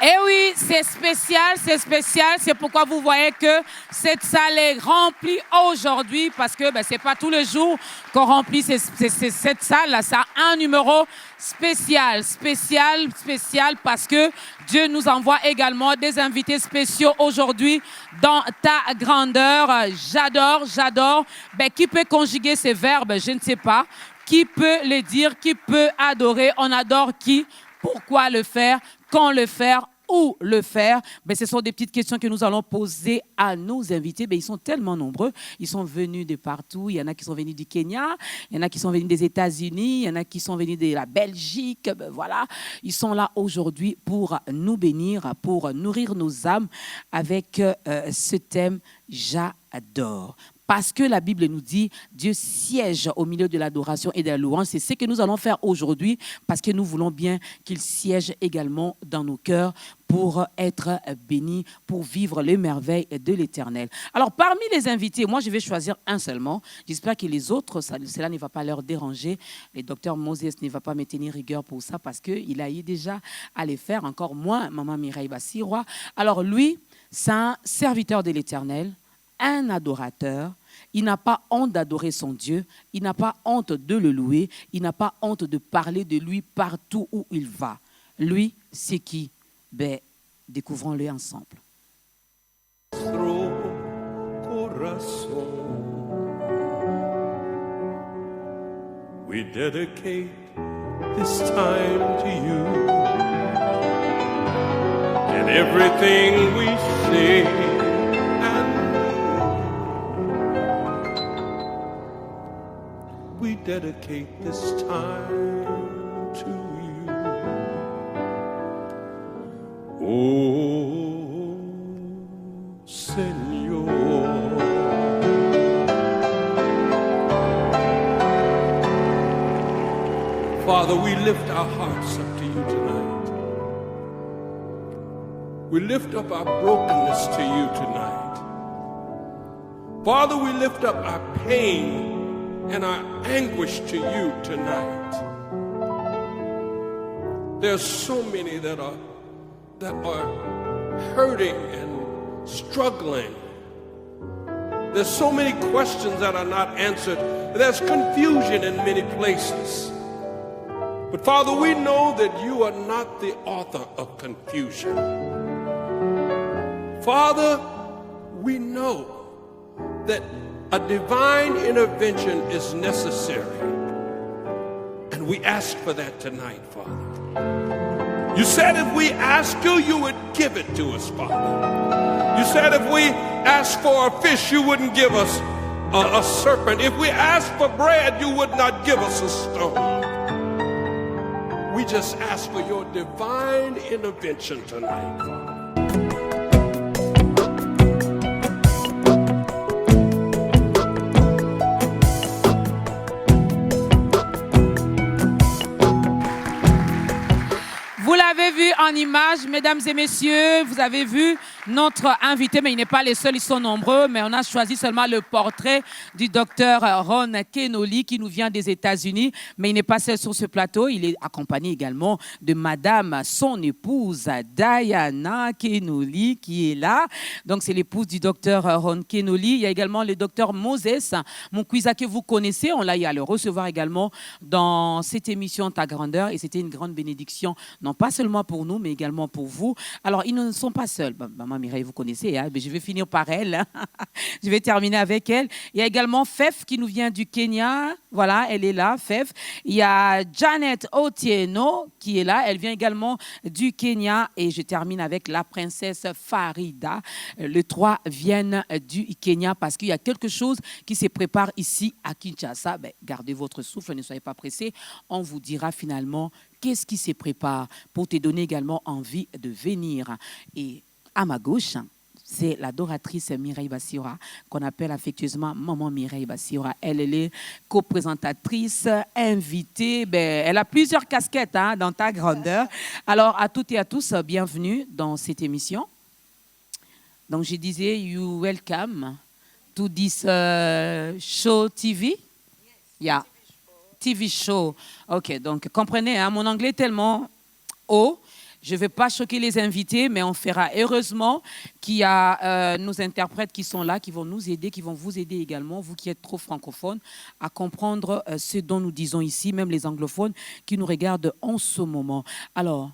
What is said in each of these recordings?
Et oui, c'est spécial. C'est pourquoi vous voyez que cette salle est remplie aujourd'hui, parce que c'est pas tous les jours qu'on remplit cette salle-là. Ça a un numéro spécial, parce que Dieu nous envoie également des invités spéciaux aujourd'hui dans ta grandeur. J'adore. Qui peut conjuguer ces verbes? Je ne sais pas. Qui peut les dire? Qui peut adorer? On adore qui? Pourquoi le faire? Quand le faire? Où le faire? Ce sont des petites questions que nous allons poser à nos invités. Ils sont tellement nombreux. Ils sont venus de partout. Il y en a qui sont venus du Kenya, il y en a qui sont venus des États-Unis, il y en a qui sont venus de la Belgique. Voilà. Ils sont là aujourd'hui pour nous bénir, pour nourrir nos âmes avec ce thème « J'adore ». Parce que la Bible nous dit, Dieu siège au milieu de l'adoration et de la louange. C'est ce que nous allons faire aujourd'hui, parce que nous voulons bien qu'il siège également dans nos cœurs pour être bénis, pour vivre les merveilles de l'Éternel. Alors, parmi les invités, moi, je vais choisir un seulement. J'espère que les autres, cela ne va pas leur déranger. Le docteur Moses ne va pas me tenir rigueur pour ça, parce qu'il a eu déjà à les faire, encore moins Maman Mireille Bassirois. Alors, lui, c'est un serviteur de l'Éternel, un adorateur. Il n'a pas honte d'adorer son Dieu, il n'a pas honte de le louer, il n'a pas honte de parler de lui partout où il va. Lui, c'est qui? Découvrons-le ensemble. We dedicate this time to you, and everything we say. We dedicate this time to you. Oh, Señor. Father, we lift our hearts up to you tonight. We lift up our brokenness to you tonight. Father, we lift up our pain and our anguish to you tonight. There's so many that are hurting and struggling. There's so many questions that are not answered. There's confusion in many places. But Father, we know that you are not the author of confusion. Father, we know that a divine intervention is necessary. And we ask for that tonight, Father. You said if we ask you, you would give it to us, Father. You said if we ask for a fish, you wouldn't give us a serpent. If we ask for bread, you would not give us a stone. We just ask for your divine intervention tonight, Father. Vous l'avez vu en image, mesdames et messieurs, vous avez vu notre invité, mais il n'est pas les seuls, ils sont nombreux, mais on a choisi seulement le portrait du docteur Ron Kenoly qui nous vient des États-Unis, mais il n'est pas seul sur ce plateau, il est accompagné également de madame, son épouse, Diana Kenoly, qui est là. Donc, c'est l'épouse du docteur Ron Kenoly. Il y a également le docteur Moses Mukwisa que vous connaissez, on l'a eu à le recevoir également dans cette émission Ta Grandeur, et c'était une grande bénédiction, non pas seulement pour nous, mais également pour vous. Alors, ils ne sont pas seuls. Maman Mireille, vous connaissez, hein? Mais je vais finir par elle. Je vais terminer avec elle. Il y a également Fef qui nous vient du Kenya. Voilà, elle est là, Fef. Il y a Janet Otieno qui est là. Elle vient également du Kenya. Et je termine avec la princesse Farida. Les trois viennent du Kenya parce qu'il y a quelque chose qui se prépare ici à Kinshasa. Gardez votre souffle, ne soyez pas pressés. On vous dira finalement qu'est-ce qui se prépare pour te donner également envie de venir. Et à ma gauche, c'est l'adoratrice Mireille Bassirois, qu'on appelle affectueusement Maman Mireille Bassirois. Elle est co-présentatrice, invitée. Elle a plusieurs casquettes dans Ta Grandeur. Alors, à toutes et à tous, bienvenue dans cette émission. Donc, je disais, you welcome to this show TV. Yeah. TV show. OK, donc comprenez, mon anglais est tellement haut Je ne vais pas choquer les invités, mais on fera. Heureusement qu'il y a nos interprètes qui sont là, qui vont nous aider, qui vont vous aider également, vous qui êtes trop francophones, à comprendre ce dont nous disons ici, même les anglophones qui nous regardent en ce moment. Alors,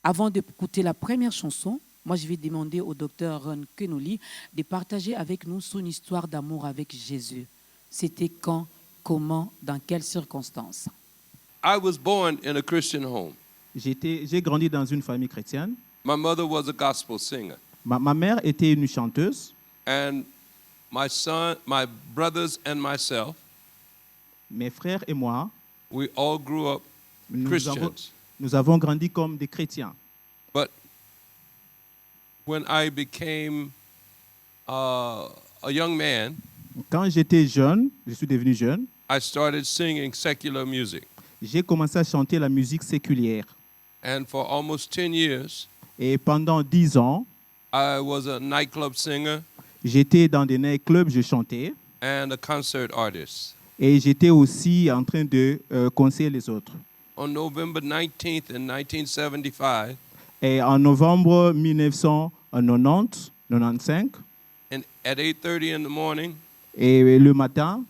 avant d'écouter la première chanson, moi je vais demander au docteur Ron Kenoli de partager avec nous son histoire d'amour avec Jésus. C'était quand, comment, dans quelles circonstances? I was born in a Christian home. J'ai grandi dans une famille chrétienne. My mother was a gospel singer. Ma mère était une chanteuse. And my brothers and myself, Mes frères et moi, we all grew up Christians. nous avons grandi comme des chrétiens. But when I became a young man, Quand j'étais jeune, je suis devenu jeune, I started singing secular music. j'ai commencé à chanter la musique séculière. And for almost 10 years, Et pendant 10 ans, I was a nightclub singer j'étais dans des nightclubs, je chantais. and a concert artist. Et j'étais aussi en train de conseiller les autres. On November 19th in 1975, Et en novembre 1995, and at 8:30 in the morning, et le matin,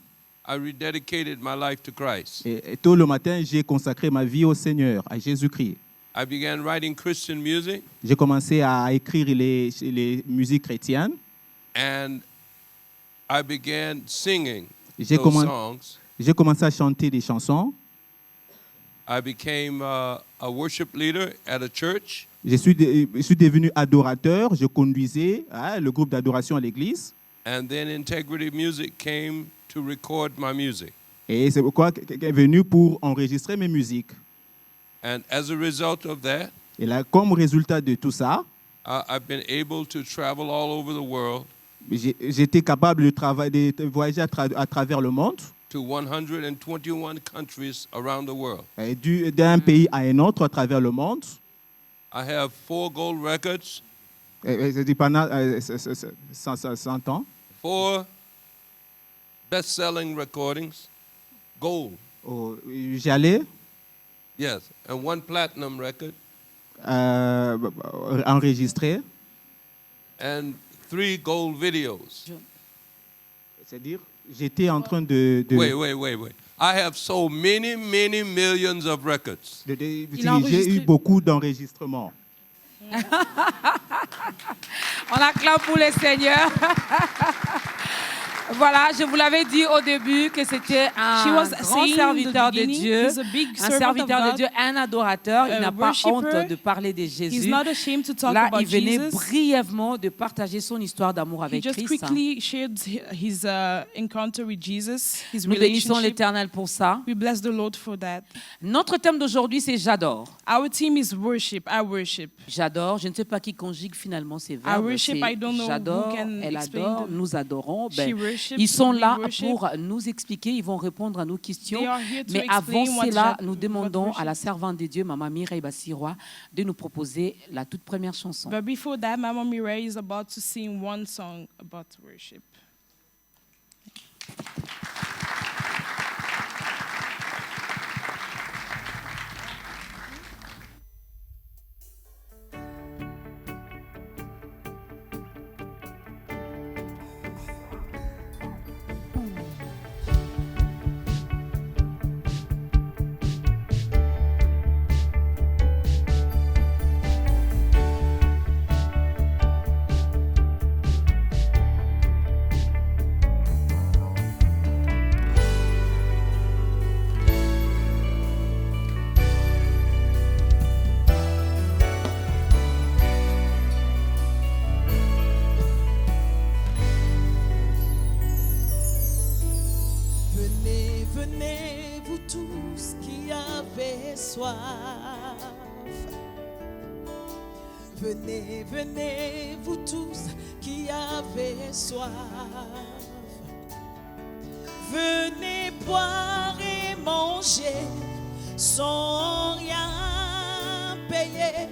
I rededicated my life to Christ. et tôt le matin, j'ai consacré ma vie au Seigneur, à Jésus-Christ. I began writing Christian music, J'ai commencé à écrire les musiques chrétiennes. and I began singing J'ai those commen- songs. J'ai commencé à chanter des chansons. I became a worship leader at a church, Je suis devenu adorateur. Je conduisais le groupe d'adoration à l'église. and then Integrity Music came to record my music. Et c'est pourquoi quelqu'un est venu pour enregistrer mes musiques. And as a result of that, Et là, comme résultat de tout ça, I've been able to travel all over the world j'étais capable de voyager à travers le monde, to 121 countries around the world. et d'un pays à un autre à travers le monde. I have 4 gold records, C'est pendant 100 ans. 4 best-selling recordings, gold, J'allais yes, and 1 platinum record, enregistrer, and 3 gold videos. c'est-à-dire j'étais en train de Wait. I have so many millions of records. j'ai eu beaucoup d'enregistrements. On acclame pour le Seigneur. Voilà, je vous l'avais dit au début que c'était un grand serviteur de Dieu, un serviteur de Dieu, un adorateur. Il n'a pas honte de parler de Jésus. Là, il venait brièvement de partager son histoire d'amour avec Christ. Nous bénissons l'Éternel pour ça. We bless the Lord for that. Notre thème d'aujourd'hui, c'est j'adore. Our theme is worship. I worship. J'adore, je ne sais pas qui conjugue finalement ces verbes. I worship, I don't know J'adore, who can elle explain adore, them. nous adorons. She Ben, worships, ils sont we là worship. pour nous expliquer, ils vont répondre à nos questions. They are here to Mais avant explain what cela, that- nous what demandons worship. à la servante de Dieu, Maman Mireille Bassirois, de nous proposer la toute première chanson. But before that, Mama Mireille is about to sing one song about worship. Venez, venez, vous tous qui avez soif. Venez, venez, vous tous qui avez soif. Venez boire et manger sans rien payer.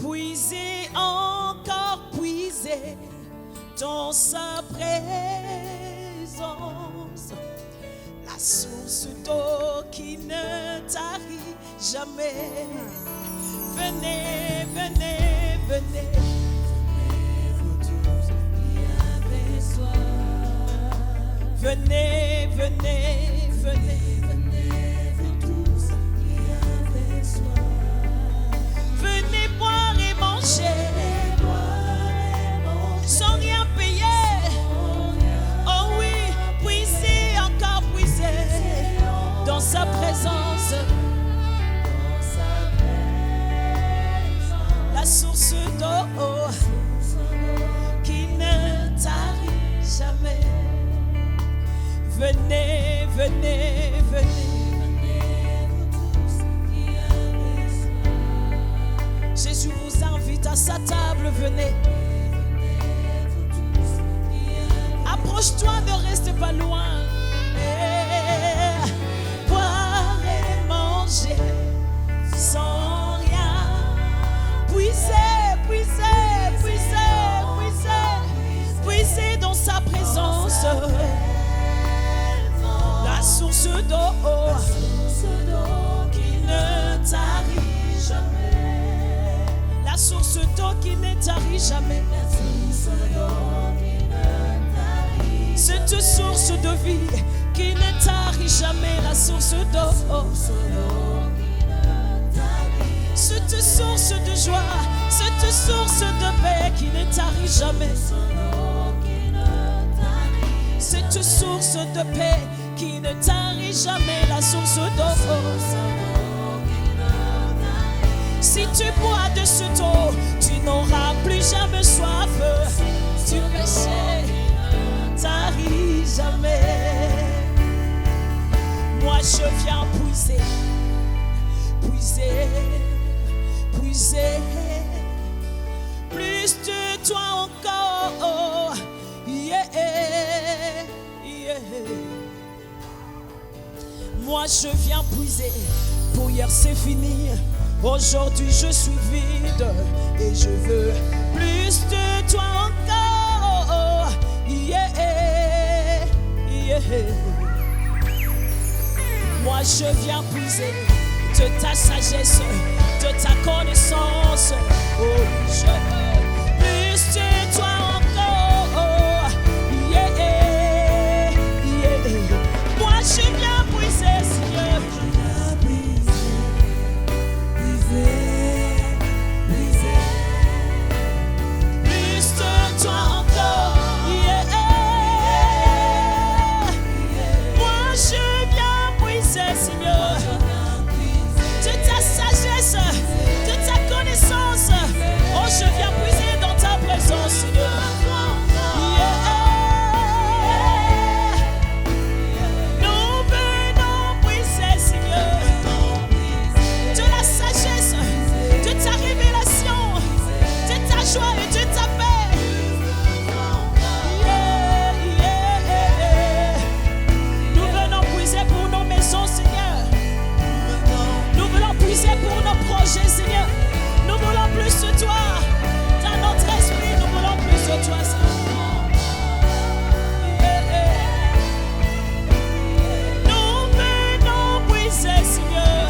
Puisez encore, puisez dans sa présence. La source d'eau qui ne tarit jamais. venez, venez, venez. Venez, vous tous qui avez soif. Venez, venez, venez. Venez, vous tous qui avez soif. Venez boire et manger. Sans rien payer. Oh oui, puisez encore, puisez dans sa présence. La source d'eau qui ne tarit jamais. Venez, venez, venez. Jésus vous invite à sa table, venez. Approche-toi, ne reste pas loin. Boire et manger sans rien. Puisez, puisez, puisez, puisez, puisez dans sa présence. La source d'eau qui ne tarit jamais. La source d'eau qui ne tarit jamais. Cette source de vie qui ne tarit jamais, la source d'eau. Cette source de joie, cette source de paix qui ne tarit jamais. Cette source de paix qui ne tarit jamais, la source d'eau. Si tu bois de cette eau, tu n'auras plus jamais soif. Tu péché tarit jamais. Moi je viens puiser, puiser, puiser. Plus de toi encore. Yeah, yeah. Moi je viens puiser. Pour hier c'est fini. Aujourd'hui je suis vide et je veux plus de toi encore. Yeah, yeah. Moi je viens puiser de ta sagesse, de ta connaissance. Oh, je veux plus de toi encore. Yeah, yeah. Moi je viens puiser, Seigneur. Plus de toi encore. Moi je viens puiser, Seigneur. De ta sagesse, de ta connaissance. Oh, je viens puiser dans ta présence, Seigneur. Nous venons puiser, Seigneur. De la sagesse, de ta révélation, de ta joie et de ta paix. Nous venons puiser pour nos maisons, Seigneur. Nous voulons puiser pour nos projets, Seigneur. Nous voulons plus de toi. Dans notre esprit, nous voulons plus de toi, Seigneur. Nous venons puiser, Seigneur.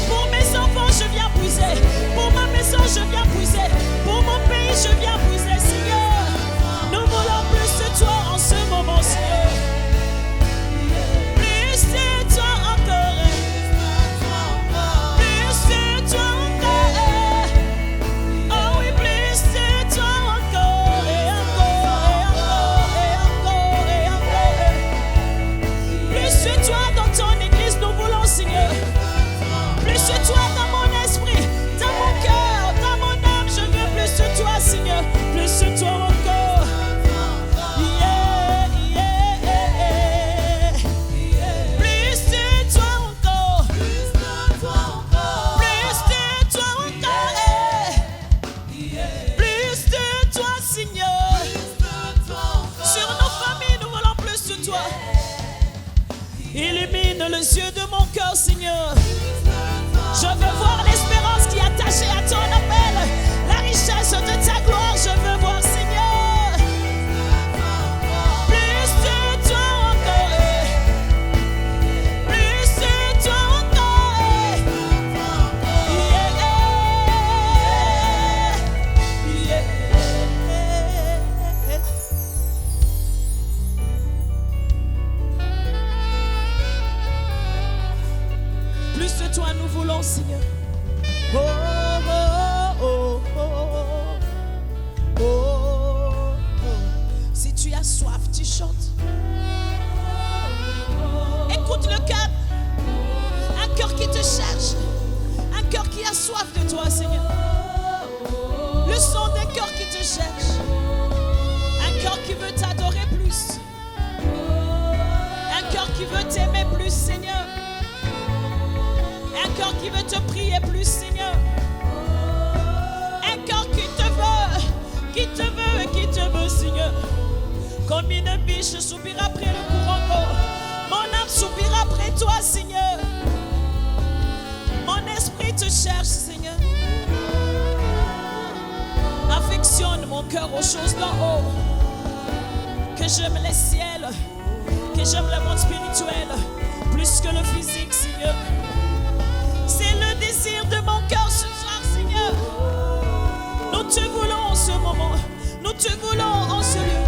Pour mes enfants, je viens puiser. Pour ma maison, je viens puiser. Pour mon pays, je viens puiser, Seigneur. Nous voulons plus de toi en ce moment, Seigneur. Plus de toi encore. Plus de toi encore. Oh oui, plus de toi encore. Plus de toi nous voulons, Seigneur. Oh, oh, oh, oh, oh, oh. Si tu as soif, tu chantes. Écoute le cœur. Un cœur qui te cherche. Un cœur qui a soif de toi, Seigneur. Le son d'un cœur qui te cherche. Un cœur qui veut t'adorer plus. Un cœur qui veut t'aimer plus, Seigneur. Un cœur qui veut te prier plus, Seigneur. Un cœur qui te veut, Seigneur. Comme une biche soupire après le courant d'eau. Mon âme soupire après toi, Seigneur. Mon esprit te cherche, Seigneur. Affectionne mon cœur aux choses d'en haut. Que j'aime les ciels, que j'aime le monde spirituel, plus que le physique, Seigneur. C'est le désir de mon cœur ce soir, Seigneur. Nous te voulons en ce moment, nous te voulons en ce lieu.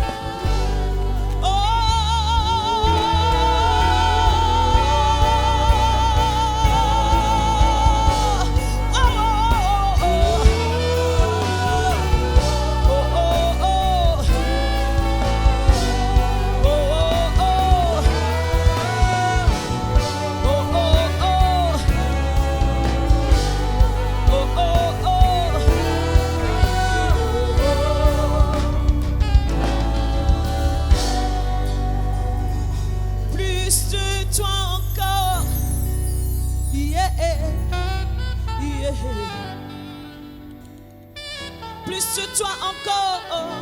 Plus de toi encore,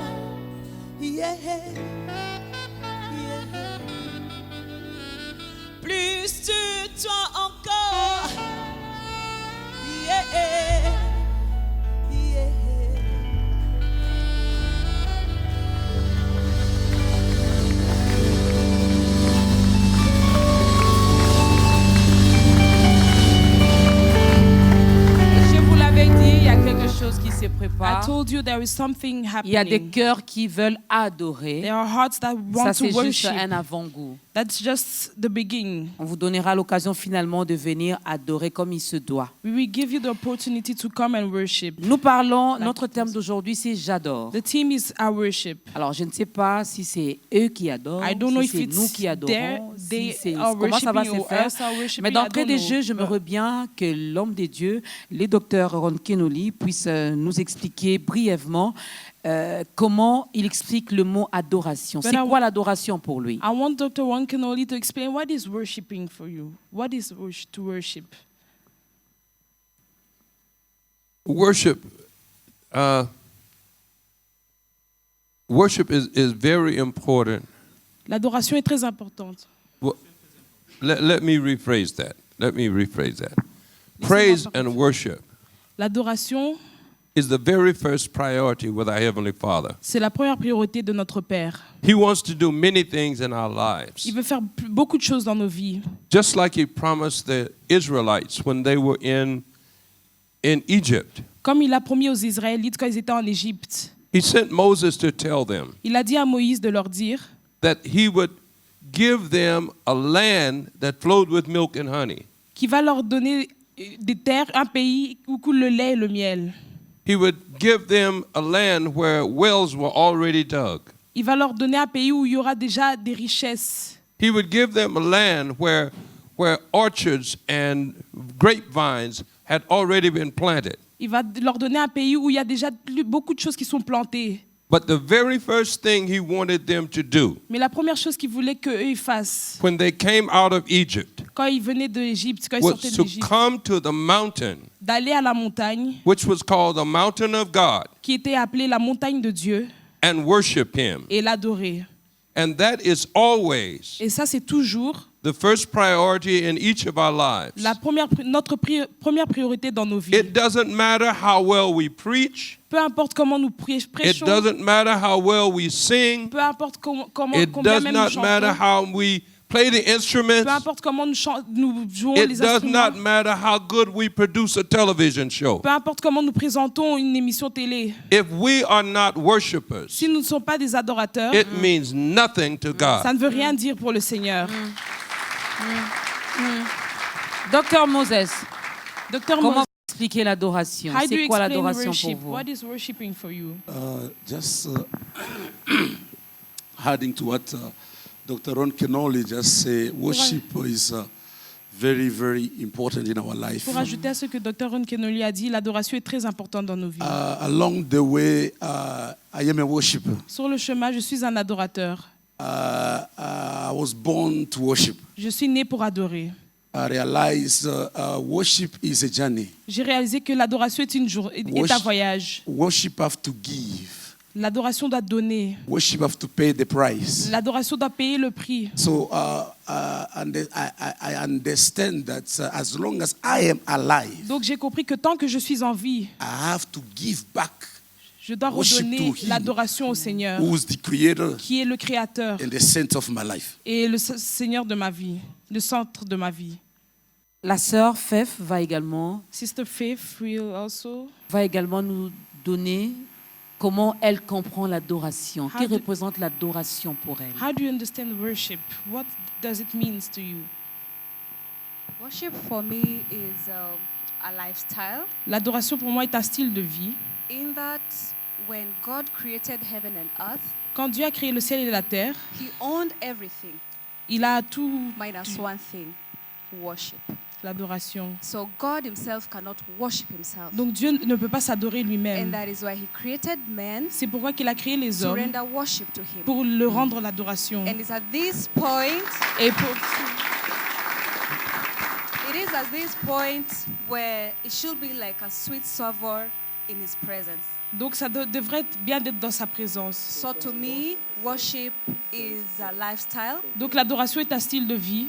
yeah, yeah. Plus de toi encore, yeah, yeah. Qui se prépare. I told you there is something Il y a des happening. cœurs qui veulent adorer. There are hearts that Ça, want c'est to juste worship. un avant-goût. That's just the beginning. On vous donnera l'occasion finalement de venir adorer comme il se doit. We will give you the opportunity to come and worship. Nous parlons, notre thème d'aujourd'hui, c'est j'adore. The theme is our worship. Alors, je ne sais pas si c'est eux qui adorent, I don't know si if c'est it's nous qui there, adorons, they si c'est, are comment ça va worshiping se or faire. us are worshiping. Mais I d'entrée don't de jeu, know. j'aimerais bien que l'homme de Dieu, le docteur Ron Kenoli, puisse nous expliquer brièvement comment il explique le mot adoration. But C'est I- quoi l'adoration pour lui? I want Dr. Wankenoli to explain what is worshiping for you. What is to worship? Worship, worship is very important. L'adoration est très importante. Well, let me rephrase that. Praise and worship L'adoration, is the very first priority with our Heavenly Father. c'est la première priorité de notre Père. He wants to do many things in our lives. Il veut faire beaucoup de choses dans nos vies. Just like He promised the Israelites when they were in Egypt. Comme il a promis aux Israélites quand ils étaient en Égypte. He sent Moses to tell them Il a dit à Moïse de leur dire that He would give them a land that flowed with milk and honey. qu'il va leur donner des terres, un pays où coule le lait et le miel. He would give them a land where wells were already dug. Il va leur donner un pays où il y aura déjà des richesses. He would give them a land where orchards and grapevines had already been planted. Il va leur donner un pays où il y a déjà beaucoup de choses qui sont plantées. But the very first thing He wanted them to do Mais la première chose qu'il voulait qu'eux ils fassent, when they came out of Egypt quand ils venaient de l'Égypte, quand ils was sortaient to d'Égypte, come to the mountain, d'aller à la montagne, which was called the mountain of God, qui était appelée la montagne de Dieu, and worship Him. et l'adorer. And that is always Et ça, c'est toujours the first priority in each of our lives. notre première priorité dans nos vies. It doesn't matter how well we preach. Peu importe comment nous It prêchons, doesn't matter how well we sing. peu importe combien It does même nous not matter chantons, how we play the instruments. peu importe comment nous jouons It les does instruments, not matter how good we produce a television show. peu importe comment nous présentons une émission télé. If we are not worshipers, Si nous ne sommes pas des adorateurs, it means nothing to ça God. ne veut rien dire pour le Seigneur. Docteur Moses, Dr. comment Moses, expliquer l'adoration? how do C'est you quoi explain l'adoration pour worship? vous? What is worshiping for you? Just adding to what Dr. Ron Kenoli just said, worship is very, very important in our life. Pour ajouter à ce que Dr. Ron Kenoli a dit, l'adoration est très importante dans nos vies. Along the way, I am a worshiper. Sur le chemin, je suis un adorateur. I was born to worship. Je suis né pour adorer. I realized worship is a journey. J'ai réalisé que l'adoration est un voyage. Worship have to give. L'adoration doit donner. Worship have to pay the price. L'adoration doit payer le prix. So and I understand that as long as I am alive, Donc j'ai compris que tant que je suis en vie, I have to give back. je dois Worship redonner to him. l'adoration au Seigneur, Who is the creator qui est le créateur and the center of my life. et le Seigneur de ma vie, le centre de ma vie. La sœur Fef va également Sister Faith will also. nous donner comment elle comprend l'adoration. How Que do- représente l'adoration pour elle? How do you understand worship? What does it mean to you? Worship for me is a lifestyle. L'adoration pour moi est un style de vie. In that, when God created heaven and earth, Quand Dieu a créé le ciel et la terre, He owned everything, il a tout minus one thing: worship. l'adoration. So God Himself cannot worship Himself. Donc Dieu ne peut pas s'adorer And lui-même. that is why He created man C'est pourquoi qu'il a créé les to hommes render worship to Him. pour le rendre l'adoration. And it's at this point, Et pour, it is at this point where it should be like a sweet savor in His presence. donc ça devrait être bien d'être dans sa présence. So to me, worship is a lifestyle, Donc l'adoration est un style de vie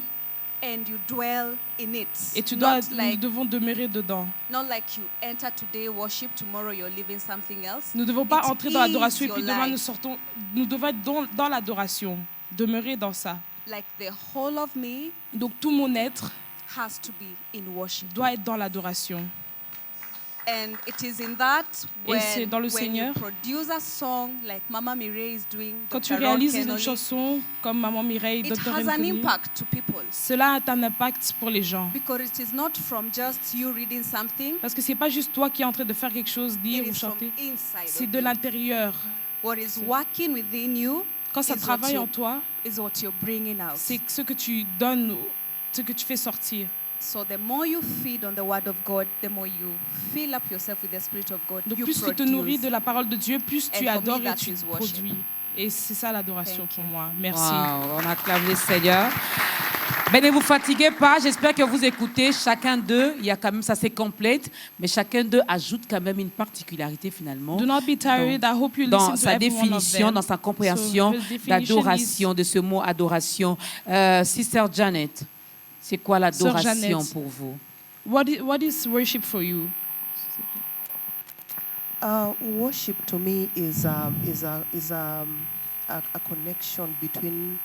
and you dwell in it. et nous Not devons demeurer dedans. like you enter today worship, tomorrow you're living something else. Nous ne devons pas It entrer dans l'adoration et is puis your demain life. nous devons être dans l'adoration, demeurer dans ça. Like the whole of me Donc tout mon être has to be in worship. doit être dans l'adoration. And it is in that Et c'est dans le when Seigneur. you produce a song like Mama Mireille is doing, Quand tu Dr. Ron réalises une Kenoli, chanson comme Maman Mireille, it Dr. has an Renconny, impact to people. cela a un impact pour les gens. Because it is not from just you reading something, Parce que c'est pas juste toi qui es en train de faire quelque chose, dire it ou is from chanter. inside C'est of de you. l'intérieur. What is working within you Quand ça is what travaille you- en toi, is what you're bringing out. c'est ce que tu donnes, ce que tu fais sortir. So the more you feed on the word of God, the more you fill up yourself with the Spirit of God. Donc you plus tu te nourris de produce. la parole de Dieu, plus tu And for me, adores et that tu is worship. produis. Et c'est ça l'adoration Thank pour you. moi. Merci. Wow, on acclame le Seigneur. Ben, ne vous fatiguez pas, j'espère que vous écoutez. Chacun d'eux, il y a quand même, ça se complète, mais chacun d'eux ajoute quand même une particularité finalement Do not be tired. I hope you dans listen to sa every one of définition, them. dans sa compréhension So, the definition d'adoration, de ce mot adoration. Sister Janet, c'est quoi l'adoration Janet. pour vous? What is worship for you? Worship to me is a connection between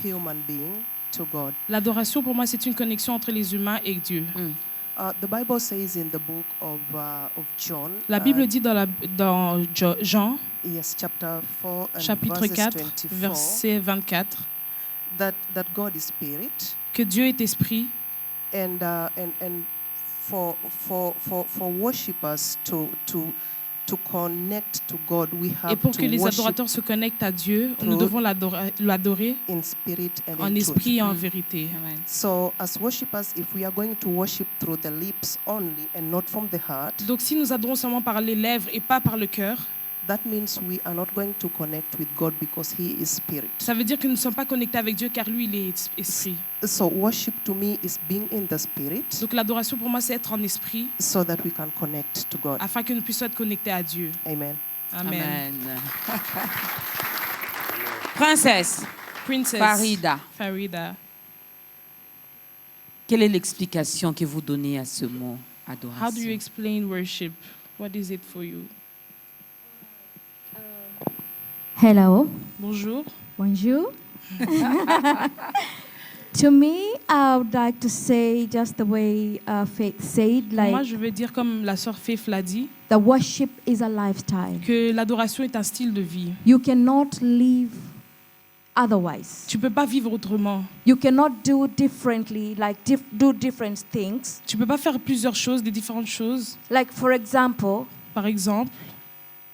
human being to God. L'adoration pour moi, c'est une connexion entre les humains et Dieu. The Bible says in the book of John, La Bible dit dans Jean, yes, chapter 4 and chapitre verses 4, 24, verset 24, that God is spirit, que Dieu est esprit. and for worshippers to connect to God, we Et have pour to que les worship adorateurs se connectent à Dieu, nous Truth. devons l'adorer in spirit and en in esprit et truth. en vérité. So, as worshippers, if we are going to worship through the lips only and not from the heart, Donc si nous adorons seulement par les lèvres et pas par le cœur, that means we are not going to connect with God because He is spirit. ça veut dire que nous ne sommes pas connectés avec Dieu car lui, il est esprit. So, worship to me is being in the spirit Donc l'adoration pour moi, c'est être en esprit so that we can connect to God. afin que nous puissions être connectés à Dieu. Amen. Amen. Amen. Princesse Princess Farida, Farida, quelle est l'explication que vous donnez à ce mot how do you adoration? explain worship? What is it for you? Hello, Bonjour. bonjour. To me, I would like to say just the way Faith said, Moi, like je veux dire comme la sœur Faith l'a dit, the worship is a lifestyle. que l'adoration est un style de vie. You cannot live otherwise. Tu peux pas vivre autrement. You cannot do differently, like do different things. Tu peux pas faire plusieurs choses, des différentes choses. Like for example, Par exemple,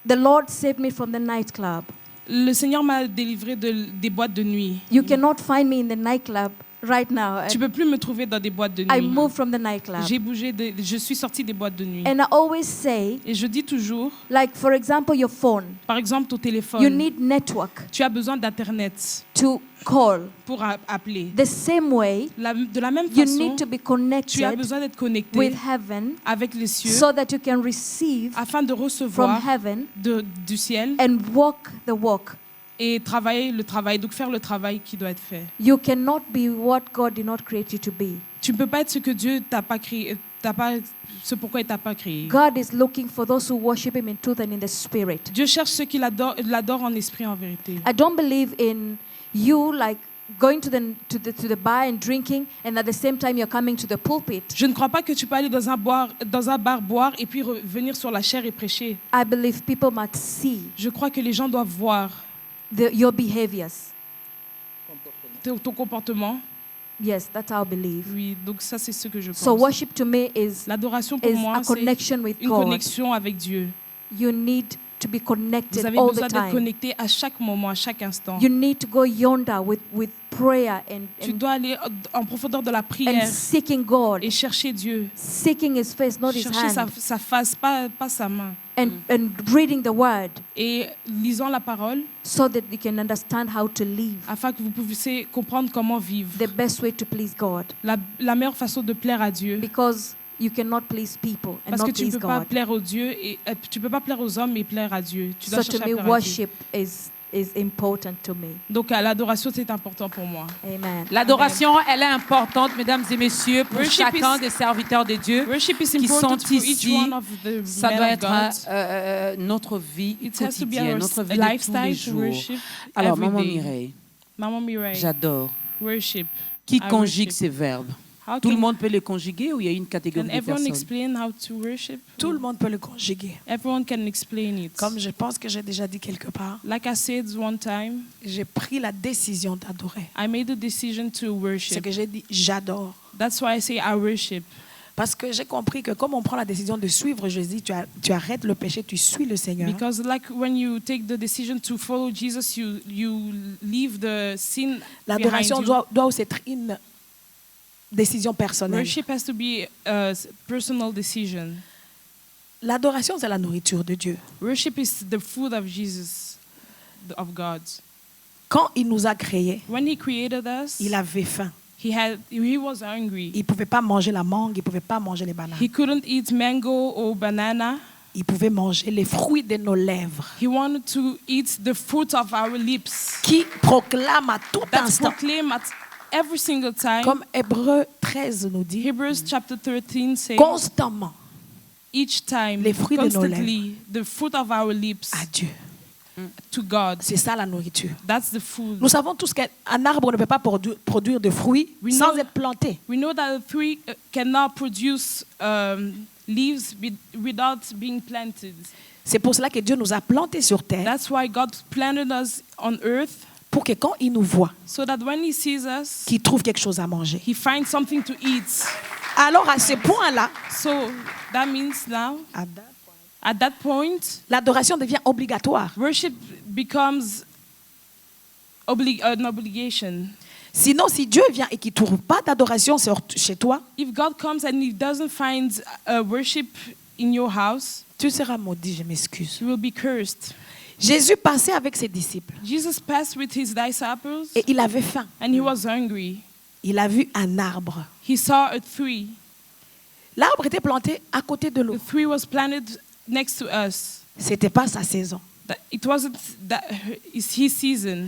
the Lord saved me from the nightclub. le Seigneur m'a délivré des boîtes de nuit. You cannot find me in the nightclub right now. Tu peux plus me trouver dans des boîtes de I nuit. moved from the nightclub. Je suis sortie des boîtes de nuit. And I always say, Et je dis toujours, like for example, your phone. par exemple, ton You téléphone, need network tu as besoin d'Internet to call. pour appeler. The same way, De la même you façon, need to be tu as connected besoin d'être connecté with heaven avec les cieux so that you can receive afin de from recevoir heaven du ciel and walk the walk. et travailler le travail, donc faire le travail qui doit être fait. You cannot be what God did not create you to be. Tu ne peux pas être ce que Dieu t'a pas créé, ce pourquoi il t'a pas créé. God is looking for those who worship Him in truth and in the Spirit. Dieu cherche ceux qui l'adorent en esprit, en vérité. I don't believe in you like going to the bar and drinking, and at the same time you're coming to the pulpit. Je ne crois pas que tu peux aller dans un bar boire et puis revenir sur la chair et prêcher. I believe people must see Je crois que les gens doivent voir your behaviors. ton comportement. Yes, that's how I believe. Oui, donc ça c'est ce que je pense. So worship to me is L'adoration pour moi a c'est connection with une God. connexion avec Dieu. You need to be Vous connected avez all besoin the d'être time. connecté à chaque moment, à chaque instant. You need to go yonder with prayer Tu dois aller en profondeur de la and prière seeking God, et chercher Dieu. seeking His face, not His Chercher hand, sa face, pas sa main. and reading the Word Et lisant la parole so that you can understand how to live afin que vous puissiez comprendre comment vivre. the best way to please God. La meilleure façon de plaire à Dieu. Because you cannot please people and Parce que not tu ne please peux pas God. plaire aux dieux et tu peux pas plaire aux hommes et plaire à Dieu. Tu dois So chercher to à me, plaire à Dieu. worship is important to me. Donc l'adoration c'est important pour moi. Amen. L'adoration, elle est importante, mesdames et messieurs, pour Worship chacun is- des serviteurs de Dieu Worship is qui sont important for each ici. one of the Ça men doit of être God. notre vie It has to be our quotidienne, notre vie de tous les lifestyle to jours. worship Alors, every Maman day. Mireille, Maman Mireille, j'adore. worship. Qui I conjugue worship. ces verbes? How Tout le can- monde peut les conjuguer ou il y a une catégorie Can de everyone personnes? explain how to worship? Tout le monde peut le conjuguer. Everyone can explain it. Comme je pense que j'ai déjà dit quelque part, Like I said one time, j'ai pris la décision d'adorer. I made a decision to C'est worship. que j'ai dit j'adore. That's why I say I worship. Parce que j'ai compris que comme on prend la décision de suivre Jésus, tu arrêtes le péché, tu suis le Seigneur. Because like when you take the decision to follow Jesus, you leave the sin behind L'adoration you. doit aussi être une décision personnelle. Worship has to be a personal decision. L'adoration, c'est la nourriture de Dieu. Worship is the food of Jesus, of God. Quand il nous a créés, When He created us, il avait faim. he was hungry. Il ne pouvait pas manger la mangue, il ne pouvait pas manger les bananes. He couldn't eat mango or banana. Il pouvait manger les fruits de nos lèvres He wanted to eat the fruit of our lips. qui proclament à tout That's instant, proclaimed at every single time. comme Hébreux 13 nous dit, Hebrews chapter 13 says, constamment each time, les fruits de nos constantly, the fruit of our lips à Dieu. to God. C'est ça la nourriture. That's the food. Nous savons tous qu'un arbre ne peut pas produire de fruits We sans know- être planté. We know that a tree cannot produce leaves without being planted. C'est pour cela que Dieu nous a plantés sur terre, That's why God planted us on earth, pour que quand il nous voit, so that when He sees us, qu'il trouve quelque chose à manger. He finds something to eat. Alors à ce point-là, So that means now, at that point, l'adoration devient obligatoire. worship becomes an obligation. Sinon, si Dieu vient et qu'il ne trouve pas d'adoration chez toi, If God comes and He doesn't find worship in your house, tu seras maudit, je m'excuse. you will be cursed. Jésus passait avec ses disciples Jesus passed with His disciples, et il avait faim. and He was hungry. Il a vu un arbre. He saw a tree. L'arbre était planté à côté de l'eau. The tree was planted next to us. Ce n'était pas sa saison. It wasn't His season,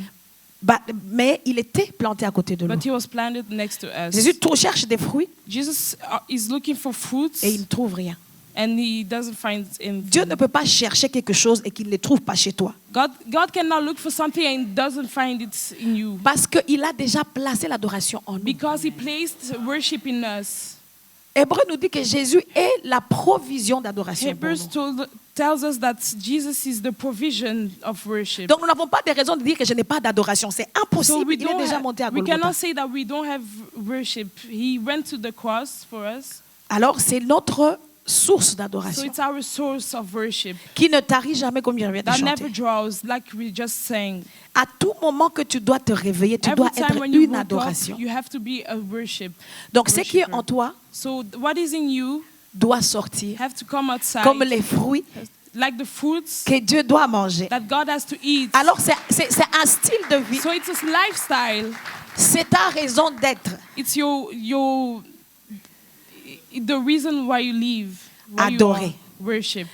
Mais il était planté à côté de l'eau. but He was planted next to us. Jésus cherche des fruits Jesus is looking for fruits, et il ne trouve rien. and He doesn't find anything. Dieu ne peut pas chercher quelque chose et qu'il ne le trouve pas chez toi. God cannot look for something and doesn't find it in you, Parce qu'il a déjà placé l'adoration en nous. because He placed worship in us. Hébreu nous dit que Jésus est la provision d'adoration. pour Hebrews nous. tells us that Jesus is the provision of worship. Donc nous n'avons pas de raison de dire que je n'ai pas d'adoration. C'est So impossible. we Il est déjà monté à we Golgotha. cannot say that we don't have worship. He went to the cross for us. Alors c'est notre source So d'adoration it's our source of worship qui ne tarit jamais comme il vient de that never chanter. draws, like we just sang. À tout moment que tu dois te réveiller, tu dois Every time être when you une woke adoration. up, you have to be a worship. Donc ce qui est worshiper. en toi So what is in you doit sortir have to come outside, comme les fruits like the fruits que Dieu doit manger. that God has to eat. Alors c'est un style de vie. So it's a lifestyle. C'est ta raison d'être. It's the reason why you live. Why Adorer. You worship.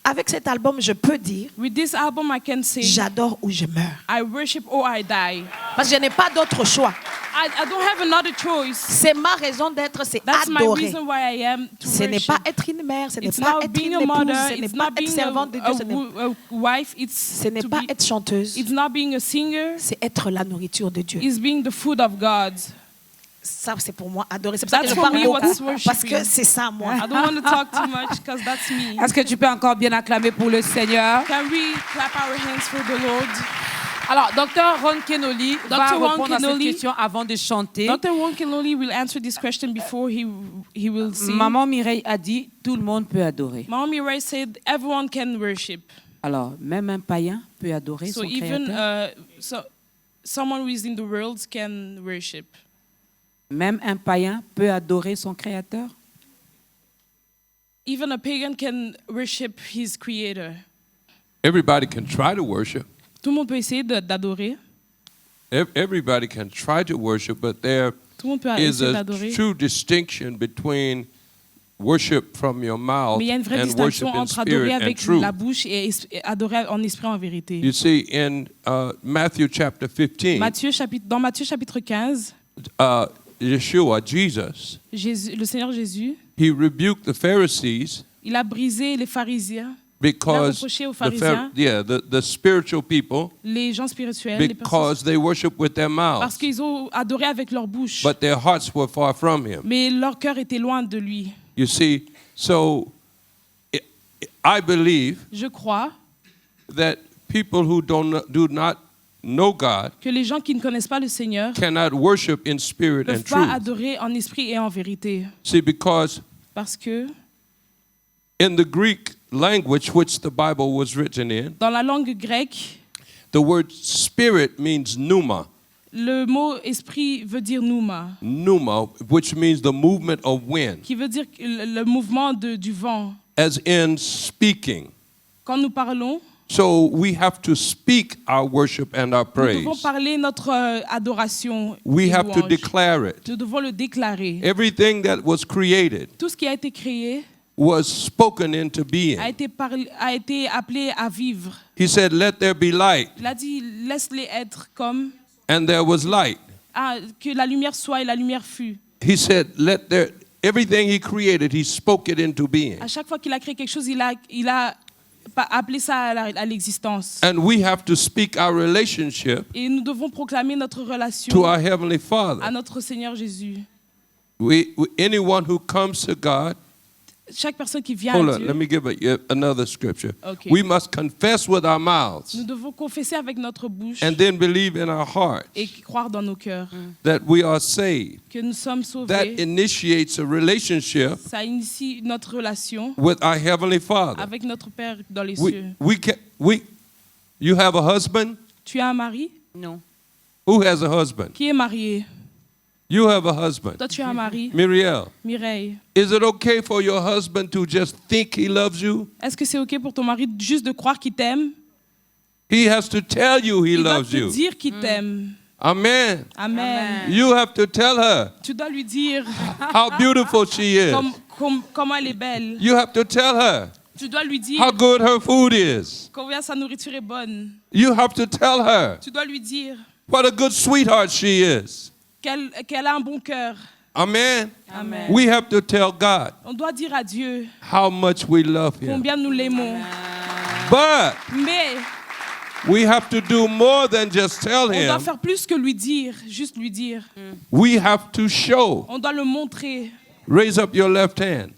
Avec cet album, je peux dire, With this album, I can say, j'adore ou je meurs. I worship or I die. Parce que je n'ai pas d'autre choix. I don't have another choice. C'est ma raison d'être, c'est That's my adorer. reason why I am to Ce n'est worship. pas être une mère, ce n'est It's pas not être being une a épouse, mother, ce n'est it's pas not être being servante de Dieu, a wife, ce n'est to pas be- être chanteuse, it's not being a singer, c'est être la nourriture de Dieu. it's being the food of God. Ça, c'est pour moi adorer. C'est pour ça que That's je for parle me what's beaucoup, parce worshiping. que c'est ça, moi. I don't want to talk too much because that's me. Est-ce que tu peux encore bien acclamer pour le Seigneur? Can we clap our hands for the Lord? Alors, Dr. Ron Kenoli va Dr. Ron répondre à cette Kenoli. question avant de chanter. Dr. Ron Kenoli will answer this question before he will sing. Maman Mireille a dit, tout le monde peut adorer. Mama Mireille said everyone can worship. Alors, même un païen peut adorer So son even Créateur. someone who is in the world can worship. Même un païen peut adorer son Créateur. Even a pagan can worship his creator. Everybody can try to worship. Tout le monde peut essayer d'adorer. Everybody can try to worship, but there Tout le monde peut is essayer a d'adorer. true distinction between worship from your mouth Mais il y a une vraie and distinction worship in entre adorer spirit and avec truth. la bouche et adorer en esprit en vérité. You see, in Matthew chapter 15, Dans Matthieu chapitre 15, Yeshua, Jesus, le Seigneur Jésus, he rebuked the Pharisees il a brisé les pharisiens, because reproché aux pharisiens, the spiritual people, les gens spirituels, les personnes, because they worship with their parce mouths, qu'ils ont adoré avec leur bouche, but their hearts were far from him. mais leur cœur était loin de lui. You see, so I believe Je crois that people who do not know God que les gens qui ne connaissent pas le Seigneur cannot worship in ne spirit peuvent and pas truth. adorer en esprit et en vérité. See, because Parce que in the Greek language, which the Bible was written in, dans la langue grecque, the word spirit means pneuma. le mot esprit veut dire pneuma, Pneuma, which means the movement of wind, qui veut dire le mouvement du vent. as in speaking. Quand nous parlons, So we have to speak our worship and our nous praise. devons parler notre adoration. We et have to louange. declare it. Nous devons le déclarer. Everything that was created Tout ce qui a été créé was spoken into being. a été appelé à vivre. He said, "Let there be light," Il a dit, laisse-les être comme and there was light. que la lumière soit et la lumière fut. He said, "Let there." Everything he created, he spoke it into being. À chaque fois qu'il a créé quelque chose, il a appelé ça à l'existence. And we have to speak our relationship Et nous devons proclamer notre relation to our Heavenly à Father. notre Seigneur Jésus. Anyone who comes to God, Chaque personne qui vient hold à on, Dieu, let me give another scripture. Okay. We must confess with our mouths nous devons confesser avec notre bouche and then believe in our hearts et croire dans nos cœurs that we are saved. que nous sommes That sauvés. initiates a relationship Ça initie notre relation with our Heavenly Father. avec notre Père dans les cieux. You have a husband? Tu as un mari? Non. Who has a husband? Qui est marié? You have a husband. Toi, tu as un mari? Muriel, Mireille. is it okay for your husband to just think he loves you? Est-ce que c'est OK pour ton mari juste de croire qu'il t'aime? He has to tell you he Il doit loves te you. dire qu'il t'aime. Amen. Amen. You have to tell her Tu dois lui dire how beautiful she is. comment elle est belle. You have to tell her Tu dois lui dire how good her food is. combien sa nourriture est bonne. You have to tell her Tu dois lui dire what a good sweetheart she is. qu'elle a un bon cœur. Amen. Amen. We have to tell God On doit dire à Dieu how much we love him. combien nous l'aimons. But Mais we have to do more than just tell on doit him. faire plus que lui dire, juste lui dire. We have to show On doit le montrer Raise up your left hand.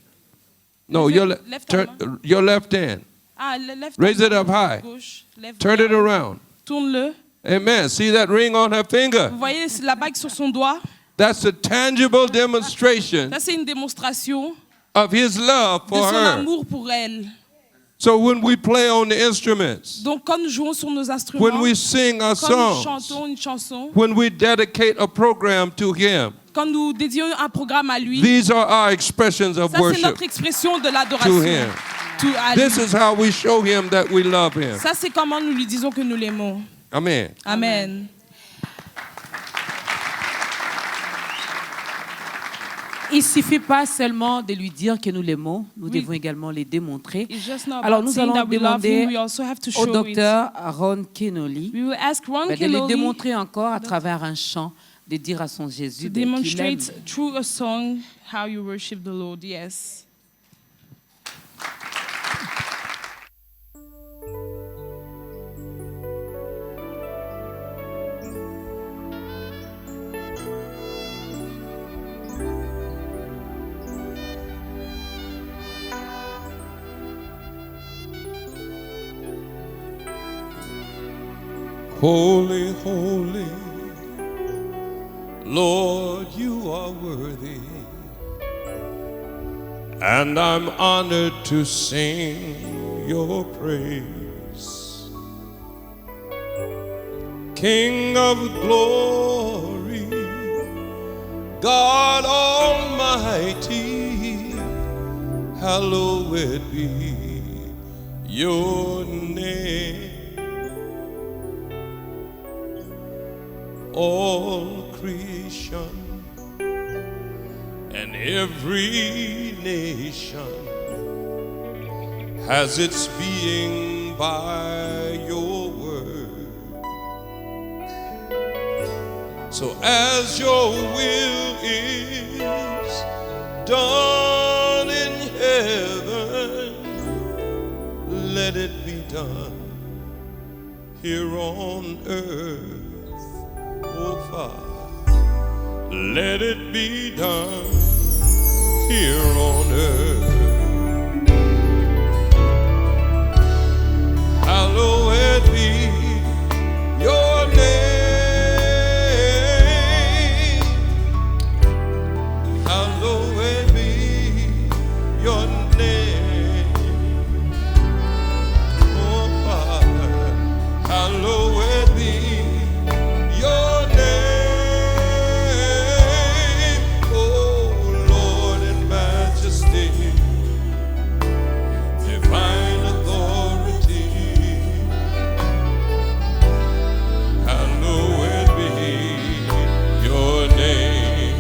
No, your Lève ta turn your left hand. Ah, lève ta Raise it main up high. gauche. Lève Turn it bien. around. Tourne-le. Amen. See that ring on her finger? Vous voyez la bague sur son doigt? That's a tangible demonstration Ça, c'est une démonstration of his love de for son her. amour pour elle. So when we play on the instruments, Donc, quand nous jouons sur nos instruments, when we sing our quand nous songs, chantons une chanson, when we dedicate a program to him, quand nous dédions un programme à lui, these are our expressions of ça, c'est worship notre expression de to l'adoration. him. À lui. This is how we show him that we love him. Ça, c'est comment nous lui disons que nous l'aimons. Amen. Amen. Il ne suffit pas seulement de lui dire que nous l'aimons, nous devons également les démontrer. It's just not Alors about nous saying allons that we love him, demander we also have to au show docteur Ron Kenoly We will ask Ron de lui Kenoly démontrer encore à travers un chant, de dire à son Jésus to qu'il l'aime. demonstrate through a song how you worship the Lord. Yes. Holy, holy, Lord, you are worthy, and I'm honored to sing your praise. King of glory, God Almighty, hallowed be your name. All creation and every nation has its being by your word. So as your will is done in heaven, let it be done here on earth. Oh, Father, let it be done here on earth. Hallowed be your name. Hallowed be your name. Oh, Father, hallowed be your divine authority, hallowed be your name,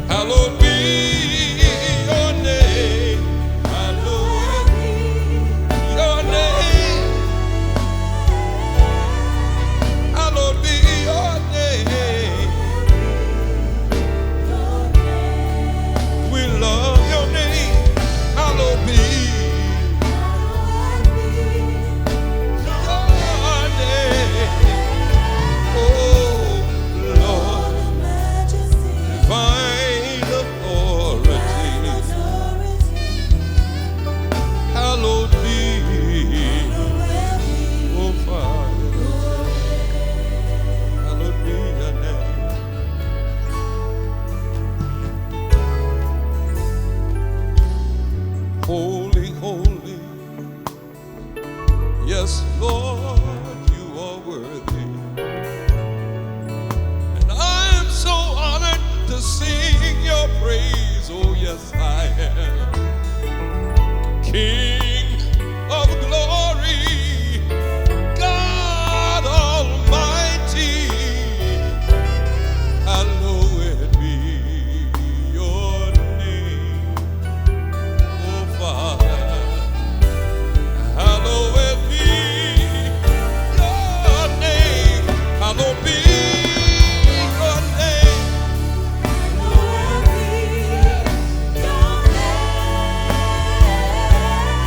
hallowed be your name, hallowed be your name, hallowed be your name. We love your name, hallowed be. Holy, holy, yes, Lord, you are worthy. And I am so honored to sing your praise, oh yes, I am. King of glory, God Almighty, hallowed be your name. Oh, Father, hallowed be your name. Hallowed be your name. Hallowed be your name.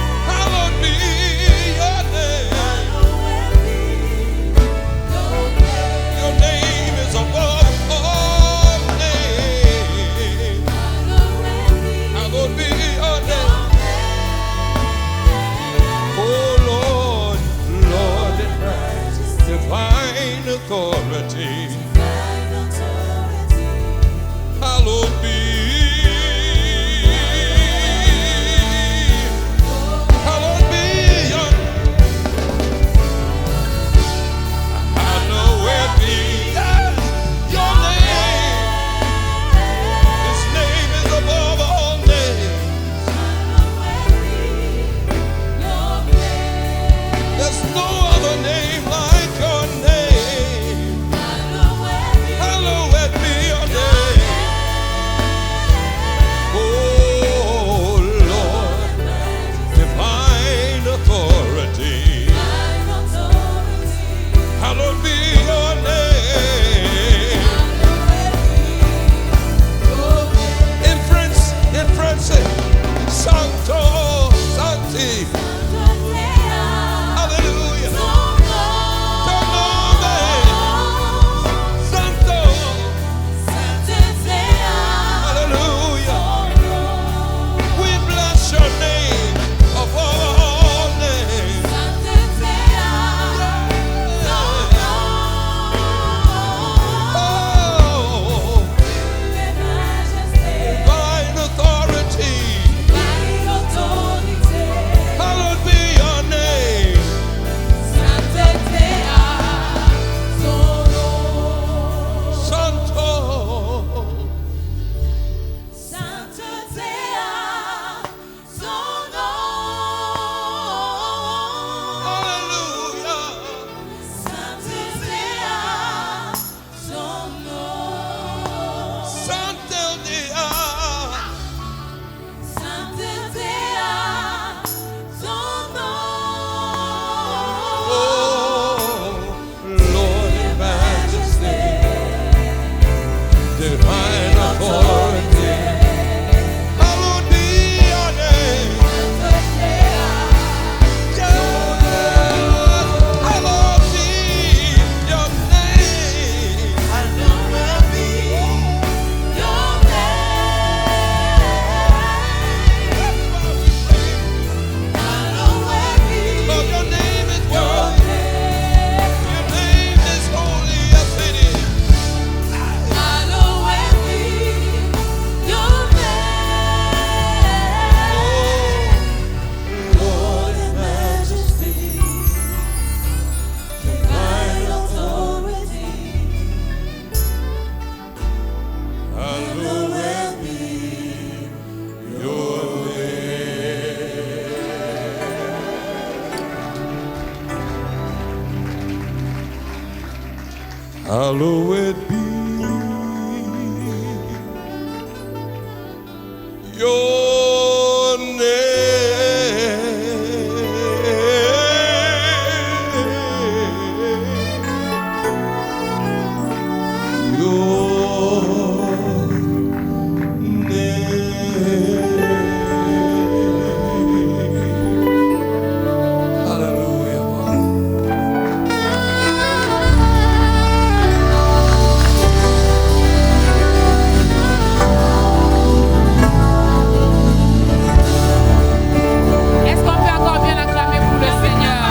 Hallowed be your name. Your name. Hallelujah. Est-ce qu'on peut encore bien acclamer pour le Seigneur?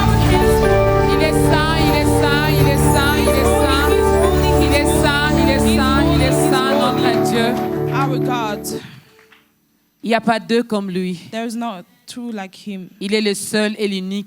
Il est saint, il est saint, il est saint, il est saint. Il est saint, il est saint, il est saint, notre Dieu. Our God, Il n'y a pas deux comme lui. there is not two like him. Il est le seul et l'unique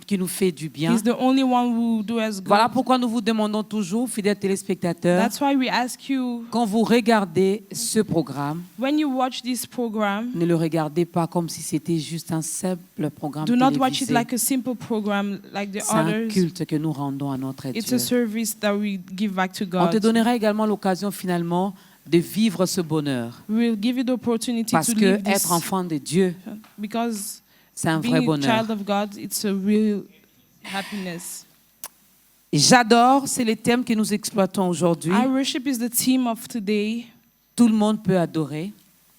qui nous fait du bien. He's the only one who do us good. Voilà pourquoi nous vous demandons toujours, fidèles téléspectateurs, That's why we ask you, quand vous regardez ce programme, when you watch this program, ne le regardez pas comme si c'était juste un simple programme do not watch it télévisé. like a simple program like the C'est un others. culte que nous rendons à notre It's Dieu. a service that we give back to On te God. donnera également l'occasion finalement de vivre ce bonheur. We will give you the opportunity Parce to que live this être enfant de Dieu, because c'est un vrai being a bonheur. child of God, it's a real happiness. J'adore, c'est le thème que nous exploitons aujourd'hui. I worship is the theme of today. Tout le monde peut adorer.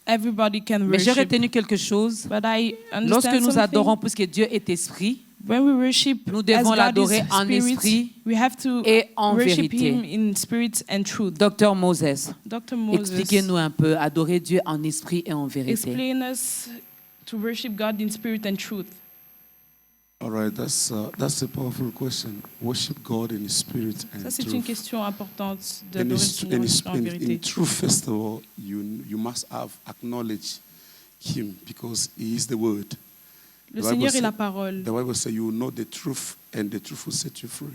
Everybody can Mais j'ai worship. retenu quelque chose. But I Lorsque understand nous something. adorons, puisque Dieu est esprit, When we worship, nous as devons God l'adorer is en spirit, esprit we have to et en worship vérité. Him in spirit and truth. Docteur Moses, Dr. Moses, expliquez-nous un peu, adorer Dieu en esprit et en vérité. explain us to worship God in spirit and truth. All right, that's a powerful question. Worship God in spirit and Ça, c'est une truth. question importante In, d'adorer le his, Seigneur in, en his, esprit et en vérité. in truth, first of all, you must have acknowledged Him because He is the Word. Le The Bible Seigneur est say- la parole. The Bible says you will know the truth and the truth will set you free.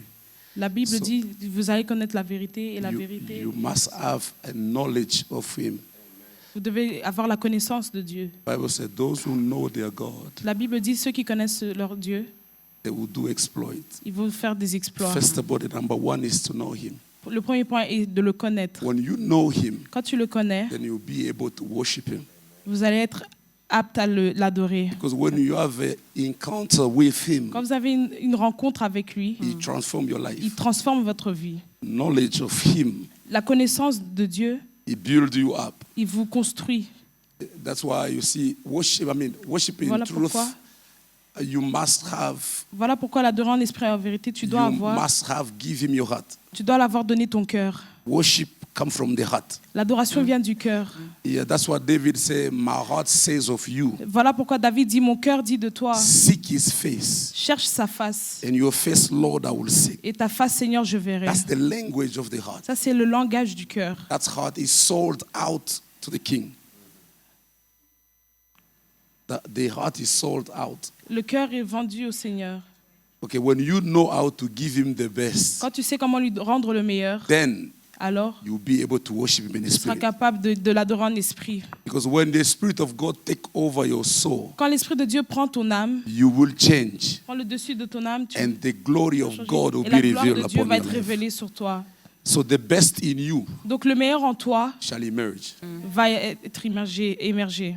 La Bible So- dit, vous allez connaître la vérité et la vérité. You must have a knowledge of Him. Vous devez avoir la connaissance de Dieu. The Bible says those who know their God, La Bible dit, ceux qui connaissent leur Dieu, they will do exploits. ils vont faire des exploits. First of all, the number one is to know Him. Le premier point est de le connaître. When you know Him, Quand tu le connais, then you'll be able to worship Him. vous allez être apte à l'adorer. Because when you have an encounter with Him, Quand vous avez une rencontre avec lui, He transforms your il life. transforme votre vie. Knowledge of Him, La connaissance de Dieu, He builds you up. il vous construit. That's why you see worship. Worship in Voilà truth. pourquoi. You must have. Voilà pourquoi l'adorer en esprit et en vérité, tu dois Give Him your heart. tu dois l'avoir donné ton cœur. Worship comes from the heart. L'adoration vient du cœur. Yeah, that's what David said. My heart says of you. Voilà pourquoi David dit, mon cœur dit de toi, Seek His face, cherche sa face. and your face, Lord, I will seek. Et ta face, Seigneur, je verrai. That's the language of the heart. Ça, c'est le langage du cœur. That heart is sold out to the King. The heart is sold out. Le cœur est vendu au Seigneur. Okay, when you know how to give Him the best, Quand tu sais comment lui rendre le meilleur, then alors you'll be able to worship Him in the tu seras Spirit. capable de l'adorer en esprit. Because when the Spirit of God take over your soul, Quand l'Esprit de Dieu prend ton âme, you will change, prend le dessus de ton âme, tu and the glory vas of changer. God will Et be la gloire revealed de Dieu upon va your être life. révélée sur toi. So the best in you Donc le meilleur en toi shall emerge. va être émerger.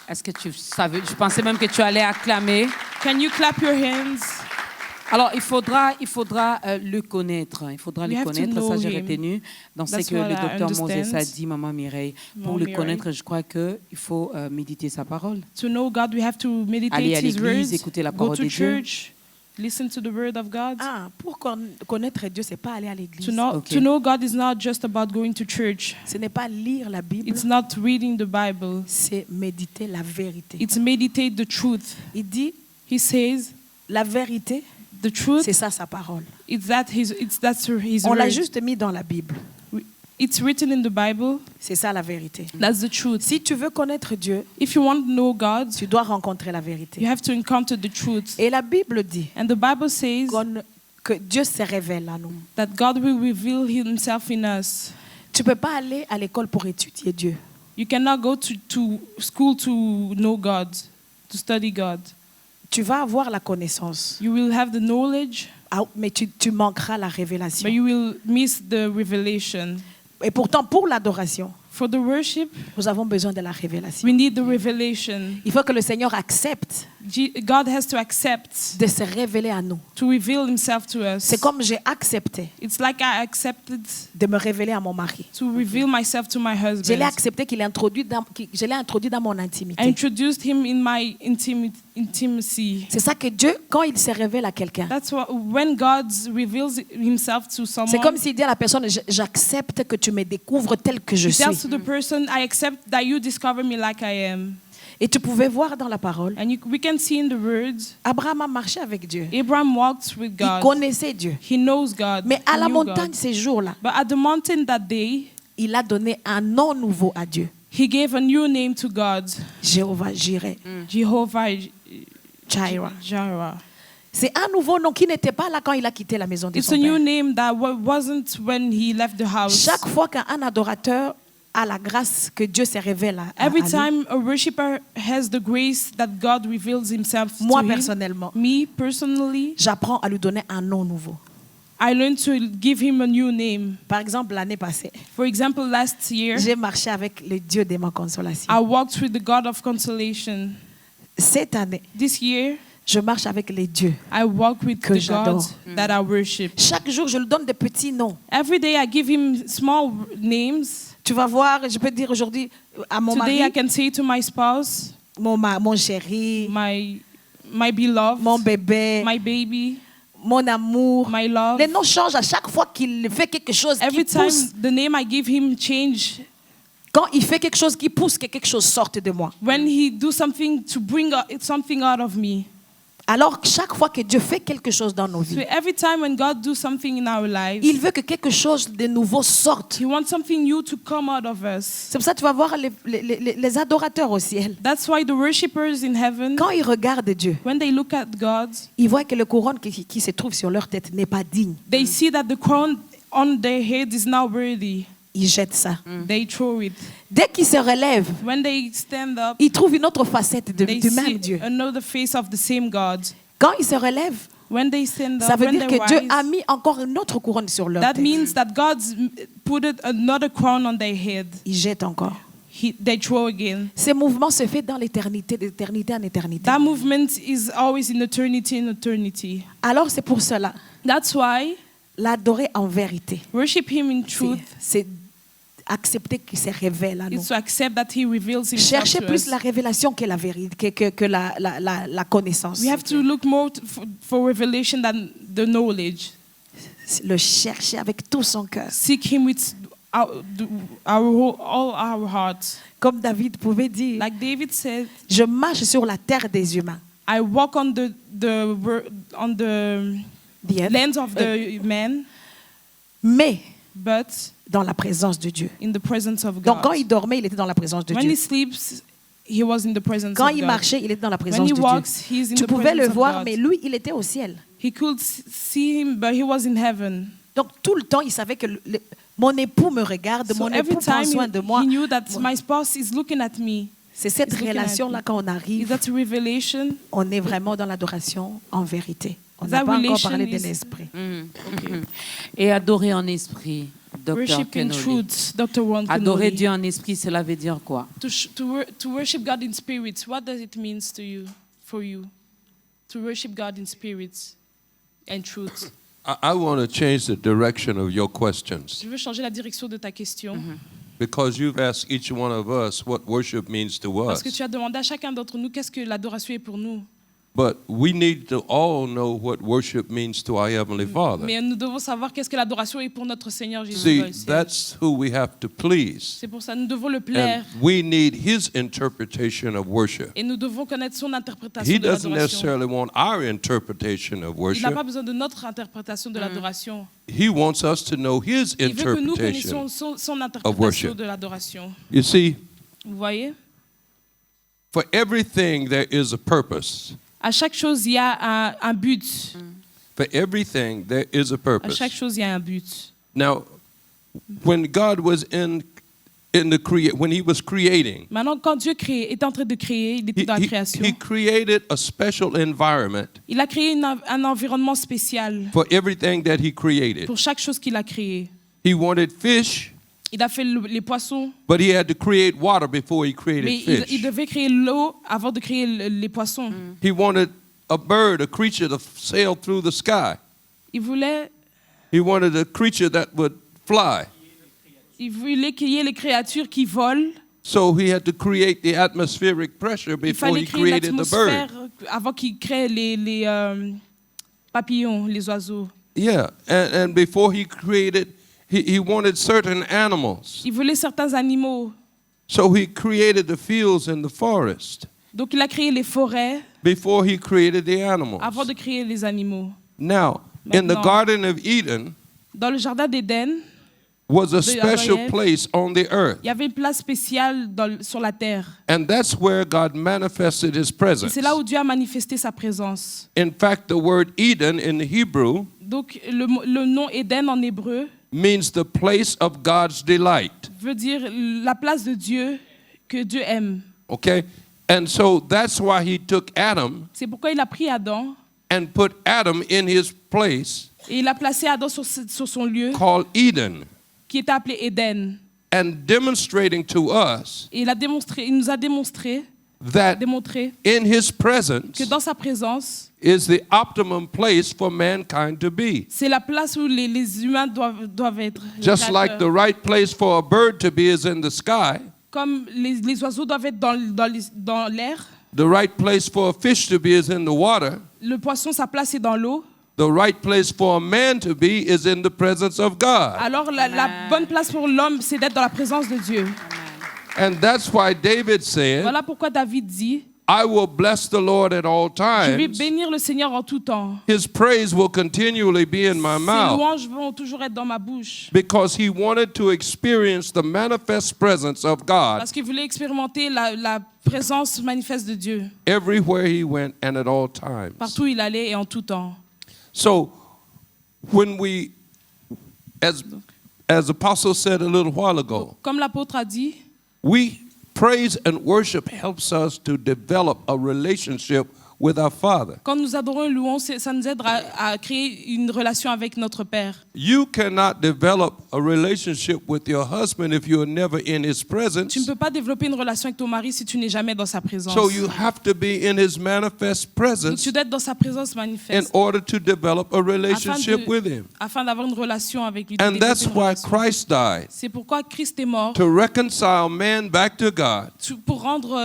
Est-ce que tu savais? Je pensais même que tu allais acclamer. Can you clap your hands? Alors, il faudra le connaître. Il faudra We le have to connaître. know Ça, j'ai him. retenu dans ce That's que what le I docteur Moses a understand. dit, Maman Mireille. Pour Maman le Mireille. connaître, je crois qu'il faut méditer sa parole. To know God, we have to meditate Aller à His l'église, words, écouter la go parole to de Dieu. church, listen to the word of God. Ah, pour connaître Dieu, c'est pas aller à l'église. Okay. To know God is not just about going to church. Ce n'est pas lire la Bible. It's not reading the Bible. C'est méditer la vérité. It's meditate the truth. Il dit, He says, la vérité, the truth, c'est ça sa parole. that's his On l'a word. juste mis dans la Bible. It's written in the Bible. C'est ça la vérité. That's the truth. Si tu veux connaître Dieu, If you want to know God, tu dois rencontrer la you vérité. have to encounter the truth. Et la Bible dit And the Bible says que Dieu se révèle à nous. that God will reveal himself in us. Tu peux pas aller à l'école pour étudier Dieu. You cannot go to school to know God, to study God. Tu vas avoir la connaissance. You will have the knowledge, Mais tu manqueras la révélation. but you will miss the revelation. Et pourtant, pour l'adoration, For the worship, nous avons besoin de la révélation. we need the revelation. Il faut que le Seigneur accepte God has to accept de se révéler à nous. to reveal himself to us. C'est comme j'ai accepté It's like I accepted de me révéler à mon mari. to reveal myself to my Je l'ai husband. accepté je l'ai introduit dans mon intimité. I introduced him in my intimacy. C'est ça que Dieu, quand il se révèle à quelqu'un, That's what, when God reveals himself to c'est someone, comme s'il dit à la personne, j'accepte que tu me découvres tel que je he tells suis. to the person, I accept that you discover me like I am. Et tu pouvais voir dans la parole, And we can see in the words, Abraham a marché avec Dieu. Abraham walked with Il God. connaissait Dieu. He knows God. Mais à He la knew montagne, God. ces jours-là, But at the mountain that day, il a donné un nom nouveau à Dieu. he gave a new name to God, Jéhovah Jireh, Jehovah Jireh. Jireh. C'est un nouveau nom qui n'était pas là quand il a quitté la maison de It's son a new père. name that wasn't when he left the house. Chaque fois qu'un adorateur a la grâce que Dieu se révèle à Every lui, time a worshiper has the grace that God reveals himself moi to him, personnellement, me personally, j'apprends à lui donner un nom nouveau. I learned to give him a new name. Par exemple, l'année passée, For example, last year, j'ai marché avec le Dieu de ma consolation. I walked with the God of consolation. Cette année, This year, je marche avec les dieux. I walk with Que the j'adore. God that I worship. Chaque jour, je lui donne des petits noms. Every day I give him small names. Tu vas voir, je peux dire aujourd'hui à mon Today I mari, can say to my spouse, mon chéri, my beloved, mon bébé, my baby, mon amour. my love. Les noms changent à chaque fois qu'il fait quelque chose qui Every time pousse. the name I give him change. Quand il fait quelque chose qui pousse, que quelque chose sorte de moi. When he do something to bring something out of me. Alors, chaque fois que Dieu fait quelque chose dans nos So vies, every time when God do something in our lives, il veut que quelque chose de nouveau sorte. he wants something new to come out of us. C'est pour ça que tu vas voir les adorateurs au ciel. That's why the worshippers in heaven, Quand ils regardent Dieu, when they look at God, ils voient que le couronne qui se trouve sur leur tête n'est pas digne. they see that the crown on their head is not worthy. Ils jettent ça. They throw it. Dès qu'ils se relèvent, When they stand up, ils trouvent une autre facette they du même see Dieu. another face of the same God. Quand ils se relèvent, When they stand ça up, veut when dire they que Dieu rise, a mis encore une autre couronne sur leur that tête. means that God's put another crown on their head. Ils jettent encore. They throw again. Ce mouvement se fait dans l'éternité, d'éternité en éternité. That movement is always in eternity. Alors c'est pour cela, That's why l'adorer en vérité, worship Him in truth c'est accepter qu'il se révèle à nous. is to accept that He reveals Himself Chercher to plus us. la révélation que la vérité, que la connaissance. We have to look more for revelation than the knowledge. Le chercher avec tout son cœur. Seek Him with all our hearts. Comme David pouvait dire, Like David said, je marche sur la terre des humains. I walk on the The earth. lands of the men, Mais but dans la présence de Dieu. in the presence of Donc quand God. il dormait, il était dans la présence de When Dieu. he sleeps, he was in the presence Quand of il God. marchait, il était dans la présence When de he Dieu. walks, he is in Tu the pouvais le presence of voir, God. mais lui, il était au ciel. He could see him, but he was in heaven. Donc tout le temps, il savait que mon époux me regarde, So mon every époux prend time soin de moi. he knew that my spouse is looking at me. C'est cette He's looking at relation-là, me. quand on Is arrive, that a revelation? on est vraiment dans l'adoration en vérité. On n'a That pas encore relation parlé de is- l'esprit. Et adorer en esprit, Dr. Worship in Kennolly. truth, Dr. Ron Adorer Kennolly. Dieu en esprit, cela veut dire quoi? To worship God in spirit, what does it mean to you, for you? To worship God in spirit and truth. I want to change the direction of your questions Je veux changer la direction de ta question. because you've asked each one of us what worship means to Parce us. que tu as demandé à chacun d'entre nous qu'est-ce que l'adoration est pour nous. But we need to all know what worship means to our Heavenly Father. Mais nous devons savoir qu'est-ce que l'adoration est pour notre Seigneur Jésus. See, dans le ciel. that's who we have to please. C'est pour ça que nous devons le plaire. And we need His interpretation of worship. Et nous devons connaître son interprétation He de doesn't l'adoration. necessarily want our interpretation of Il n'a worship. pas besoin de notre interprétation de l'adoration. He wants us to know His Il veut que nous interpretation. connaissions son worship. interprétation de l'adoration. You see, Vous voyez? for everything there is a purpose. À chaque chose, il y a un but. For everything there is a À purpose. chaque chose, il y a un but. Now, when God was in when he was creating, Maintenant, quand Dieu est en train de créer, il était dans la création. he created a special environment Il a créé un environnement spécial for everything that he created. pour chaque chose qu'il a créée. He wanted fish, Il a fait les poissons, but he had to create water before he created mais fish. il devait créer l'eau avant de créer les poissons. He wanted a bird, a creature to sail through the sky. Il voulait He wanted a creature that would fly. qu'il y ait les créatures qui volent. So he had to create the atmospheric pressure Il before fallait he créer created the l'atmosphère bird. avant qu'il crée les papillons, les oiseaux. Yeah, and before he created, he wanted certain animals. Il voulait certains animaux. So he created the fields and the forest Donc il a créé les forêts before he created the animals. avant de créer les animaux. Now, in the Maintenant, Garden of Eden dans le jardin d'Éden, was a de special Ève, place on the earth. il y avait une place spéciale sur la terre. And that's where God manifested his Et presence. c'est là où Dieu a manifesté sa présence. In fact, the word Eden in Hebrew Donc le nom Éden en hébreu means the place of God's delight. veut dire la place de Dieu que Dieu aime. Okay? And so that's why he took Adam C'est pourquoi il a pris Adam and put Adam in his place et il a placé Adam sur son lieu called Eden, qui était appelé Éden. and demonstrating to us Et il nous a démontré that in his presence que dans sa présence, is the optimum place for mankind to be. c'est la place où les humains doivent être. les Just like the créateurs. right place for a bird to be is in the sky, Comme les oiseaux doivent être dans l'air, the right place for a fish to be is in the water, le poisson, sa place est dans l'eau. the right place for a man to be is in the presence of God. Alors la bonne place pour l'homme, c'est d'être dans la présence de Dieu. And that's why David said, Voilà pourquoi David dit, I will bless the Lord at all je vais times. bénir le Seigneur en tout temps. His praise will continually be in my Ses mouth. louanges vont toujours être dans ma bouche. Because he wanted to experience the manifest presence of God Parce qu'il voulait expérimenter la présence manifeste de Dieu. everywhere he went and at all times. Partout où il allait et en tout temps. So when we, as Apostle said a little while ago, Comme l'apôtre a dit, praise and worship helps us to develop a relationship with our Father. quand nous adorons et louons, ça nous aide à créer une relation avec notre Père. You cannot develop a relationship with your husband if you are never in his presence. Tu ne peux pas développer une relation avec ton mari si tu n'es jamais dans sa présence. So you have to be in his manifest Donc presence tu dois être dans sa présence in manifeste order to develop a relationship with him. afin d'avoir une relation avec lui. de And développer that's une why relation. Christ died, C'est pourquoi Christ est mort to reconcile man back to God, pour rendre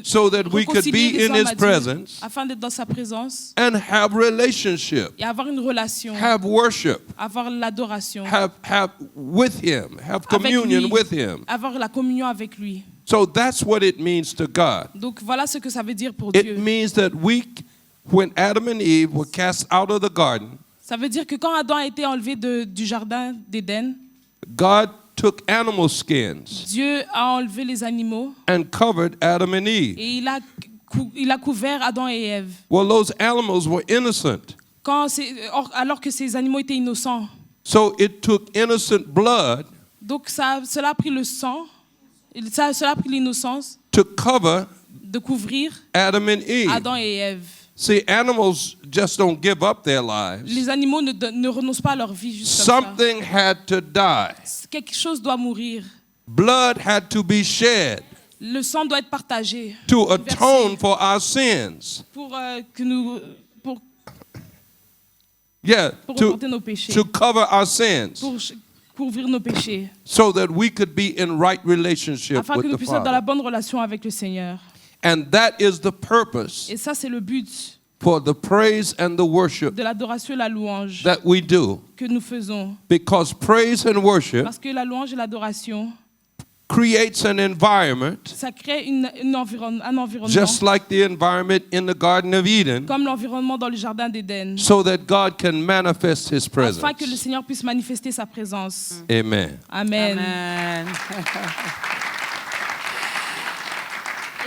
so that we could réconcilier be les in hommes his à Dieu, presence afin d'être dans sa présence and have relationship, et avoir une relation, have worship, avoir l'adoration, have with him, have avec communion lui, with him. avoir la communion avec lui. So that's what it means to God. Donc voilà ce que ça veut dire pour It Dieu. means that when Adam and Eve were cast out of the garden, Ça veut dire que quand Adam a été enlevé du jardin d'Éden, God took animal skins Dieu a enlevé les animaux and covered Adam and Eve. et il a couvert Adam et Ève. Well, those animals were innocent. Alors que ces animaux étaient innocents. So it took innocent blood Donc cela a pris le sang, cela a pris l'innocence to cover de couvrir Adam and Eve. Adam et Ève. See, animals just don't give up their lives. Les animaux ne renoncent pas à leur vie juste comme Something had to die. ça. Quelque chose doit mourir. Blood had to be shed Le sang doit être partagé to versé atone for our sins. pour Yeah, reporter nos péchés, to cover our sins pour couvrir nos péchés, so that we could be in right relationship afin que with nous the puissions être dans la Father. bonne relation avec le Seigneur. And that is the purpose Et ça, c'est le but for the praise and the worship de l'adoration et la louange that we do. que nous faisons. Because praise and worship Parce que la louange et l'adoration, creates an environment ça crée un environnement, just like the environment in the Garden of Eden, comme l'environnement dans le jardin d'Éden, so that God can manifest His presence. afin que le Seigneur puisse manifester sa présence. Amen. Amen.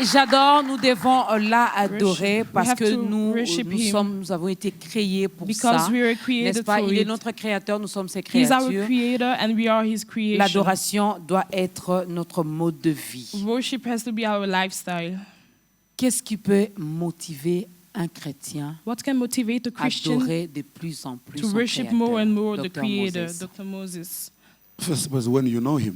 J'adore, nous devons la adorer Worship. We parce have que to worship him. nous avons été créés pour Because ça. we were created N'est-ce pas? for Il est it. notre créateur, nous sommes ses He's our créatures. creator and we are his creation. L'adoration doit être notre mode de vie. Worship has to be our lifestyle. Qu'est-ce qui peut motiver un chrétien What can motivate a à Christian adorer de plus en plus to son worship créateur, more and more the Dr. creator, Moses? Dr. Moses? First of all, when you know him,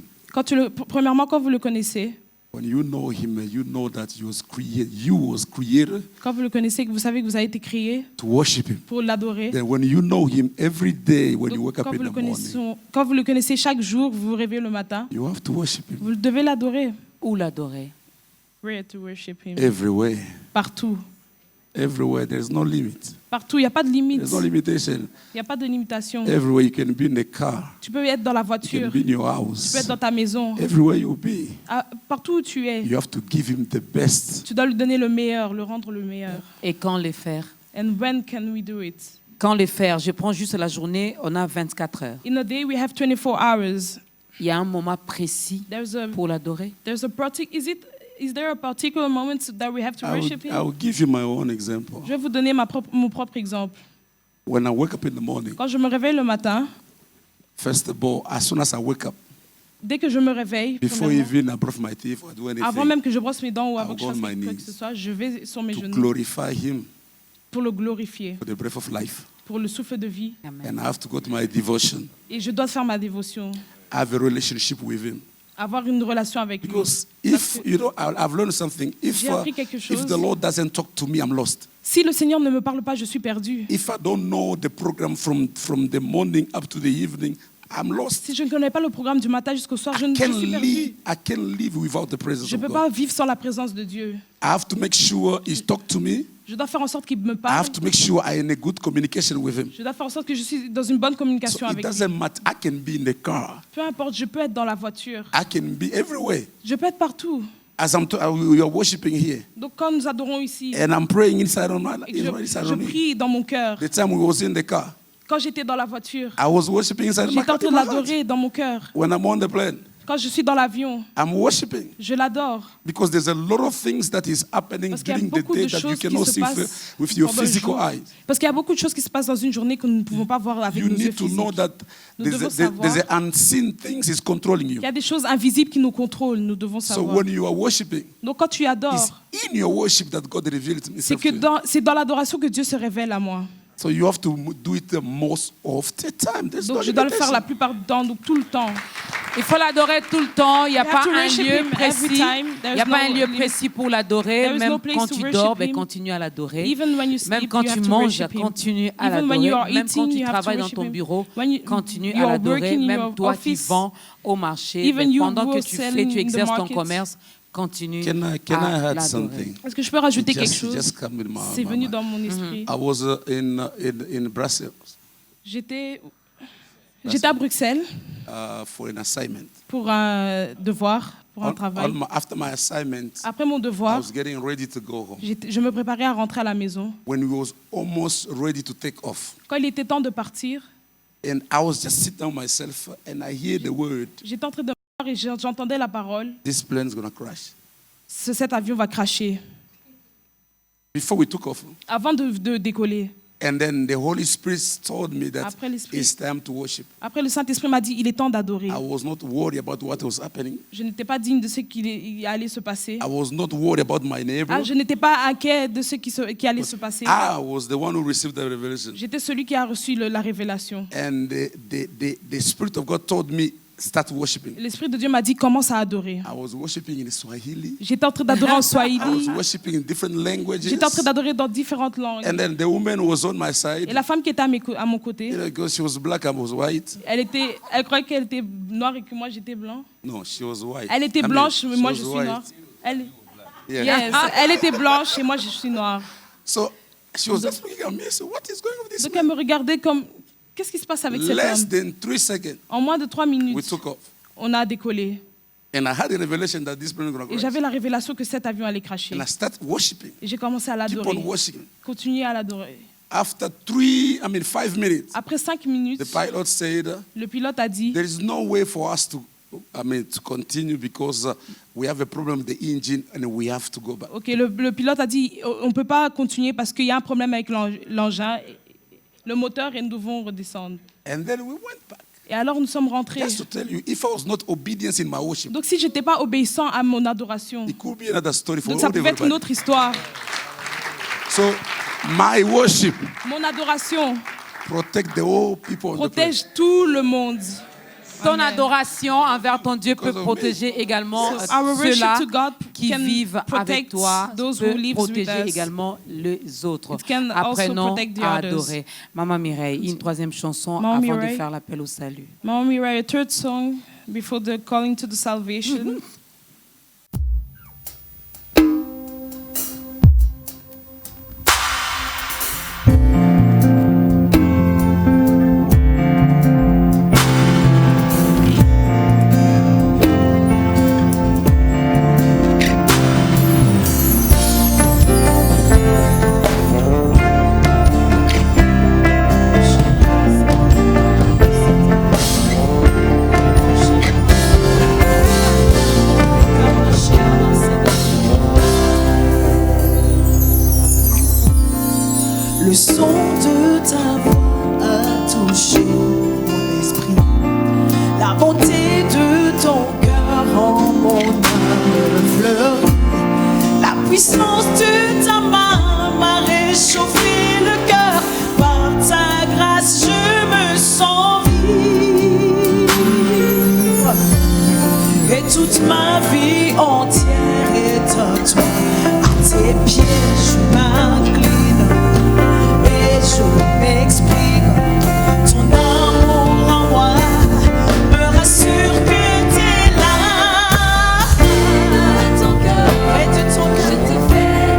Premièrement, quand vous le connaissez, when you know him, you know that you was created quand vous le connaissez, que vous savez que vous avez été créé to worship him. pour l'adorer. Then when you know him every day, when you Donc, wake up quand in vous, le the morning, quand vous le connaissez chaque jour, vous vous réveillez le matin, you have to worship him vous devez l'adorer. Où l'adorer? Where to worship him? everywhere. Partout. Everywhere. There's no limit. Partout, il n'y a pas de limite. There's no limitation. Il n'y a pas de limitation. Everywhere you can be in the car. Tu peux être dans la You voiture, can be in your tu house. peux être dans ta maison. Everywhere you be, Partout où tu es, you have to give him the best. tu dois lui donner le meilleur, le rendre le meilleur. Et quand les faire? And when can we do it? Quand les faire? Je prends juste la journée, on a 24 heures. In a day, we have 24 hours. Il y a un moment précis pour l'adorer? Is there a particular moment that we have to worship him? I will give you my own example. Je vais vous donner mon propre exemple. When I wake up in the morning, Quand je me réveille le matin, first of all, as soon as I wake up, dès que je me réveille, before premièrement, even I brush my teeth or do avant anything, même que je brosse mes dents ou avant I'll que je go fasse on my quoi que knees ce soit, je vais sur mes to genoux glorify him pour le glorifier, for the breath of life. pour le souffle de vie. And I have to go to my devotion. Et je dois faire ma dévotion, Have a relationship with him. avoir une relation avec lui. Because if, you know, I've learned something. If, J'ai appris quelque chose. if the Lord doesn't talk to me, I'm lost. Si le Seigneur ne me parle pas, je suis perdu. If I don't know the program from the morning up to the evening, I'm lost. Si je ne connais pas le programme du matin jusqu'au soir, je suis perdu. I can't live without the presence Je ne of peux God. pas vivre sans la présence de Dieu. I have to make sure He talks to me. Je dois faire en sorte qu'il me I parle. have to make sure I'm in a good communication with Him. Je dois faire en sorte que je suis dans une bonne communication So it avec lui. doesn't matter. I can be in the car. Peu importe, je peux être dans la voiture. I can be everywhere. Je peux être partout. As we are worshiping here, Donc quand nous adorons ici, and I'm praying inside on my, et que inside je on me. prie dans mon cœur, The time we was in the car, quand j'étais dans la voiture, I was worshiping inside my j'étais en car. train de l'adorer dans mon cœur. When I'm on the plane, Quand je suis dans l'avion, I'm worshiping je l'adore. because there's a lot of things that is happening Parce qu'il y a during the beaucoup day de that you choses qui cannot se see passent with your pendant le physical jour. eyes. Parce qu'il y a beaucoup de choses qui se passent dans une journée que nous ne pouvons pas voir avec You nos yeux need to know physiques. that Nous there's devons a, savoir there's a unseen things is controlling you. qu'il y a des choses invisibles qui nous contrôlent. Nous devons So savoir. when you are worshiping, Donc quand tu adores, it's in your worship that God reveals c'est Himself que to you. c'est dans l'adoration que Dieu se révèle à moi. So you have to do it the most of the time. There's Donc no je dois le faire limitation. la plupart du temps, donc tout le temps. Il faut l'adorer tout le temps. Il n'y a You have pas to un worship lieu him every précis. time. Il There's n'y a pas no un lieu limit. précis pour There l'adorer. is Même no place quand to tu worship dors, him. continue à l'adorer. Even when you Même sleep, quand you tu have to manges, worship him. continue à Even when you l'adorer. are Même quand eating, tu you have to travailles dans worship ton him. bureau, When you- continue you à are l'adorer. working in Même your toi qui office, vends au marché, even mais you pendant who que are tu selling fais, tu in the exerces ton market. commerce, continue Can I à add l'adorer. something? Est-ce que je peux rajouter It quelque just- chose? just come in my- C'est my venu mind. dans mon esprit. I was in Brussels J'étais à Bruxelles for an assignment. pour un devoir, pour un travail. After my assignment, Après mon I devoir, was getting ready to go home. je me préparais à rentrer à la maison. When we was almost ready to take off, Quand il était temps de partir, and I was just sitting down myself, and I hear the word, j'étais en train de voir et j'entendais la parole. "This plane's gonna crash." Cet avion va cracher. Before we took off, Avant de décoller. and then the Holy Spirit told me that Après l'Esprit. it's time to worship. Après, le Saint-Esprit m'a dit, il est temps d'adorer. I was not worried about what was happening. Je n'étais pas digne de ce qui allait se passer. I was not worried about my neighbor. Je n'étais pas inquiet de ce qui allait se passer. I was the one who received the revelation. J'étais celui qui a reçu la révélation. And the Spirit of God told me, start worshiping. L'Esprit de Dieu m'a dit, commence à adorer. I was worshiping in Swahili. J'étais en train d'adorer en I was Swahili. worshiping in different languages. J'étais en train d'adorer dans différentes langues. And then the woman was on my side. Et la femme qui était à mon côté, You know, because she was black, I was white. elle croyait qu'elle était noire et que moi j'étais blanc. No, she was white. Elle était I mean, blanche, mais she moi was je suis white. noire. Yeah. Yes, elle était blanche et moi je suis noire. So she was just looking at me. So what is going on with this Donc man? elle me regardait comme, qu'est-ce qui se passe avec cet Less homme? than 3 seconds, En moins de 3 minutes, we took off. on a décollé. And I had a revelation that this plane was going to Et crash. j'avais la révélation que cet avion allait cracher. And I started worshiping. Et j'ai commencé à Keep l'adorer. on worshiping. Continuer à l'adorer. After 5 minutes, Après 5 minutes, the pilot said, le pilote a dit, there is no way for us to to continue because we have a problem with the engine and we have to go back. Ok, le pilote a dit on ne peut pas continuer parce qu'il y a un problème avec l'engin, le moteur, et nous devons redescendre. And then we went back. Et alors nous sommes rentrés. Just to tell you, if I was not obedient in my worship, Donc si je n'étais pas obéissant à mon adoration, it could be another story for donc ça pouvait être une everybody. autre histoire. So my worship Mon adoration protect the whole people on the protège tout le monde. Ton Amen. adoration envers ton Dieu peut protéger également Our worship ceux-là to God qui can vivent avec protect toi, those who peut lives with protéger us. également les autres. It can also Apprenons protect the à others. adorer. Maman Mireille, une troisième chanson Maman avant Mireille. de faire l'appel au salut. Mama Mireille, a third song before the calling to the salvation. Le son de ta voix a touché mon esprit. La bonté de ton cœur en mon âme fleurit. La puissance de ta main m'a réchauffé le cœur. Par ta grâce, je me sens vivre. Et toute ma vie entière est à toi. À tes pieds, je m'incline. Je m'exprime, ton amour en moi me rassure que t'es là. Et de ton cœur, je t'ai fait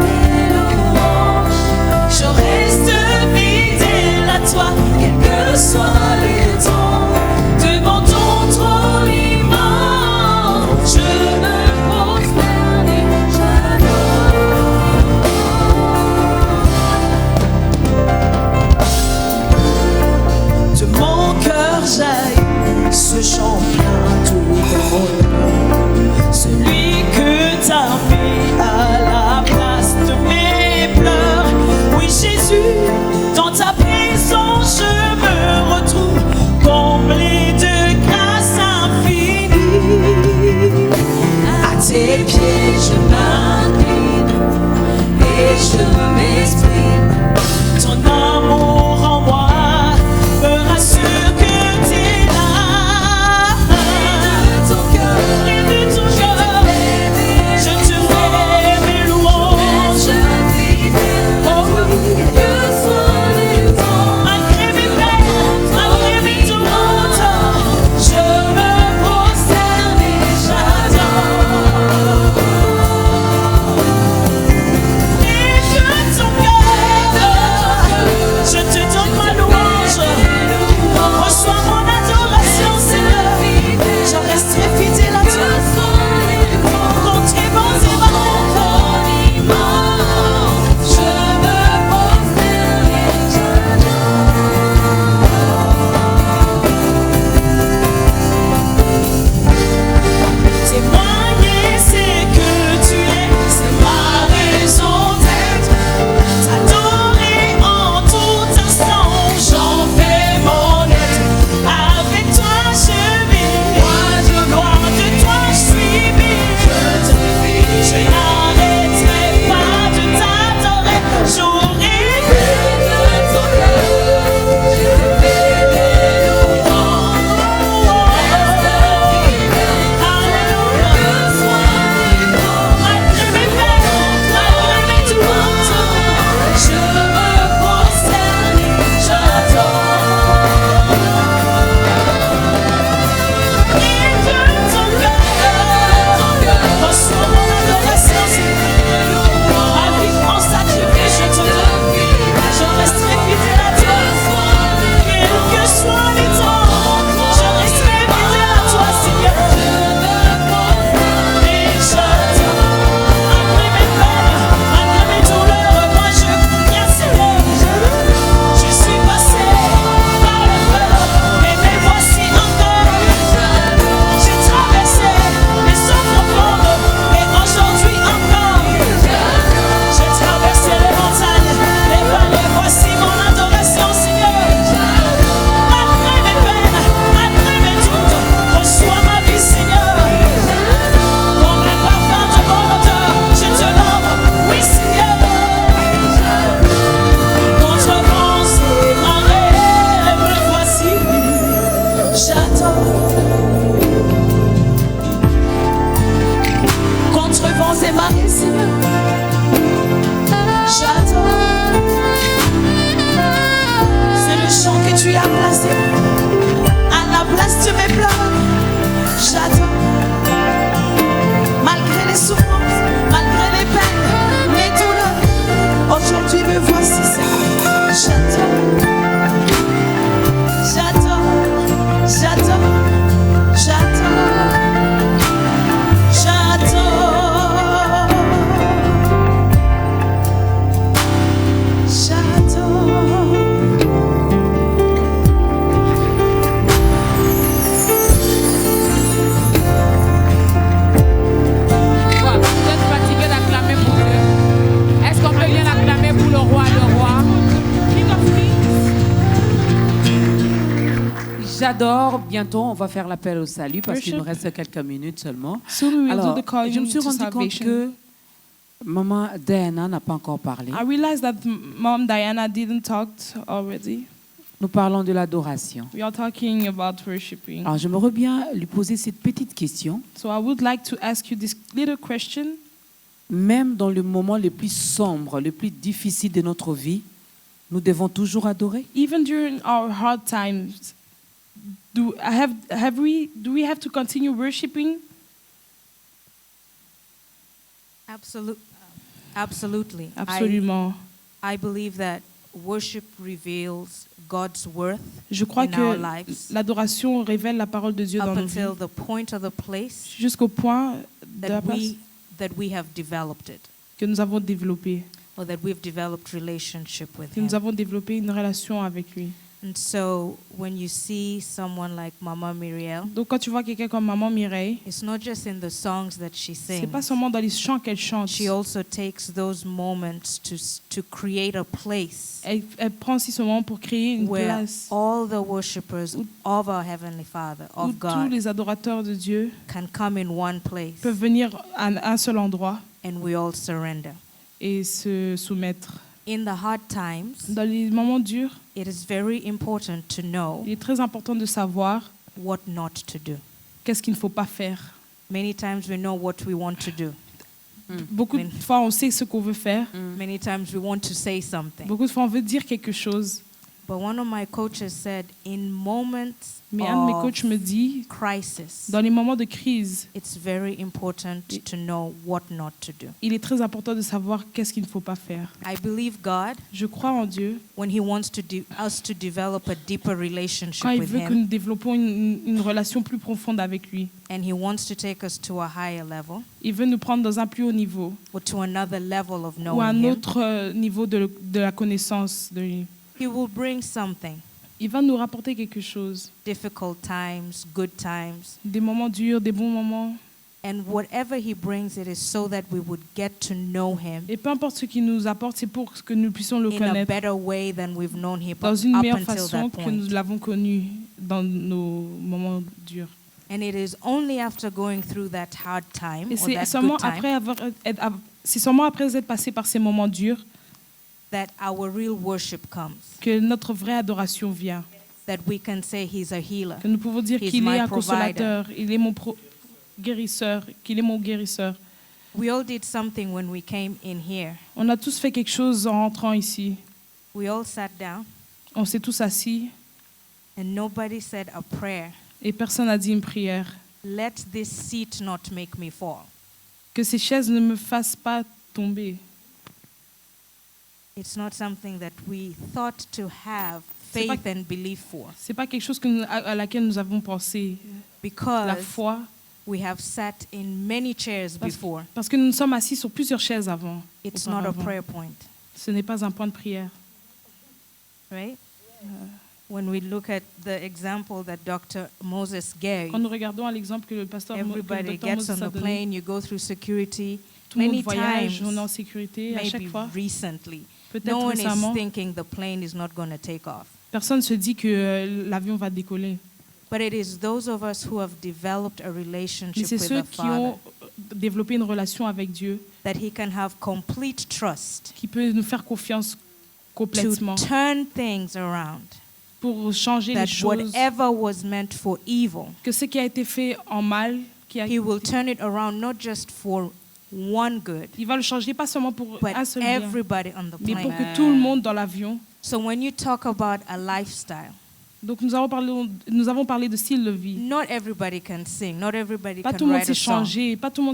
Aujourd'hui me voici, Seigneur. J'adore, j'adore, j'adore, j'adore, J'adore. Bientôt, on va faire l'appel au salut parce qu'il nous reste quelques minutes seulement. Soon we will Alors, do the calling je me suis to rendu compte salvation. que Maman Diana n'a pas encore parlé. I realized that Mom Diana didn't talk already. Nous parlons de l'adoration. We are talking about worshiping. Alors, je me reviens lui poser cette petite question. So I would like to ask you this little question. Même dans le moment le plus sombre, le plus difficile de notre vie, nous devons toujours adorer. Even during our hard times, do we have to continue worshiping? Absolutely. Absolument. I believe that worship reveals God's worth Je crois in our que lives l'adoration révèle la parole de Dieu dans up nos vies. until the point of the place Jusqu'au point de la that place we have developed it, que nous avons développé, or that we've developed relationship with que Him. nous avons développé une relation avec lui. And so when you see someone like Mama Miriel, Donc quand tu vois quelqu'un comme Maman Mireille, it's not just in the songs that she c'est pas sings. seulement dans les chants qu'elle chante. She also takes those moments to create a place Elle prend aussi ce moment pour créer une where place all the worshippers of our Heavenly Father, où of tous God, les adorateurs de Dieu can come in one place peuvent venir à un seul endroit and we all surrender. et se soumettre. In the hard times, Dans les moments durs, it is very important to know il est très important de savoir what not to do. qu'est-ce qu'il ne faut pas faire. Many times we know what we want to do. Beaucoup de fois, on sait ce qu'on veut faire. Many times we want to say something. Beaucoup de fois, on veut dire quelque chose. But one of my coaches said, in moments Mais un de mes of coachs me dit, crisis, dans les moments de crise, it's very important to know what not to do. il est très important de savoir qu'est-ce qu'il ne faut pas faire. I believe God, Je crois en Dieu. when He wants us to develop a deeper relationship Quand il with veut que Him, nous développons une relation plus profonde avec lui, and He wants to take us to a higher level, il veut nous prendre dans un plus haut niveau or to another level of ou knowing un Him, autre niveau de la connaissance de lui. He will bring something. Il va nous rapporter quelque chose. Difficult times, good times. Des moments durs, des bons moments. And whatever He brings, it is so that we would get to know Him Et peu importe ce qu'il nous apporte, c'est pour que nous puissions le in a connaître better way than we've known Him dans une up meilleure until façon that que nous point. l'avons connu dans nos moments durs. And it is only after going through that hard time Et or c'est that seulement good time c'est seulement après être passé par ces moments durs that our real worship comes. que notre vraie adoration vient. That we can say He's a healer. Que nous pouvons dire He's qu'il my est un provider. consolateur, il est mon guérisseur, qu'il est mon guérisseur. We all did something when we came in here. On a tous fait quelque chose en rentrant ici. We all sat down On s'est tous assis and nobody said a prayer. et personne n'a dit une prière. Let this seat not make me fall. Que ces chaises ne me fassent pas tomber. It's not something that we thought to have C'est pas- faith and belief for. C'est pas quelque chose à laquelle nous avons pensé. La Because foi. we have sat in many chairs before. Parce que nous nous sommes assis sur plusieurs chaises avant. It's not a auparavant. prayer point, Ce n'est pas un point de prière. right? When we look at the example that Dr. Moses gave, Quand nous regardons à l'exemple que le pasteur que le everybody docteur gets Moses on a the donné, plane, you go through security. tout le monde Many voyage, on est en times, sécurité à chaque maybe fois. recently, Peut-être no one récemment, is thinking the plane is not going to take off. personne se dit que l'avion va décoller. But it is those of us who have developed a Mais relationship c'est with ceux the qui Father ont développé une relation avec Dieu that He can have complete trust qui peut nous faire confiance complètement to turn things around. pour changer les That choses. whatever was meant for evil, Que ce qui a été fait en mal, He will turn it around not just for one good, il va le changer pas seulement pour but un seul bien, everybody on the mais pour plane. que tout le monde dans l'avion. So when you talk about a lifestyle, Donc nous avons parlé de style de vie. Not everybody can sing. Not everybody Pas can tout le monde write sait a song. changer, pas tout le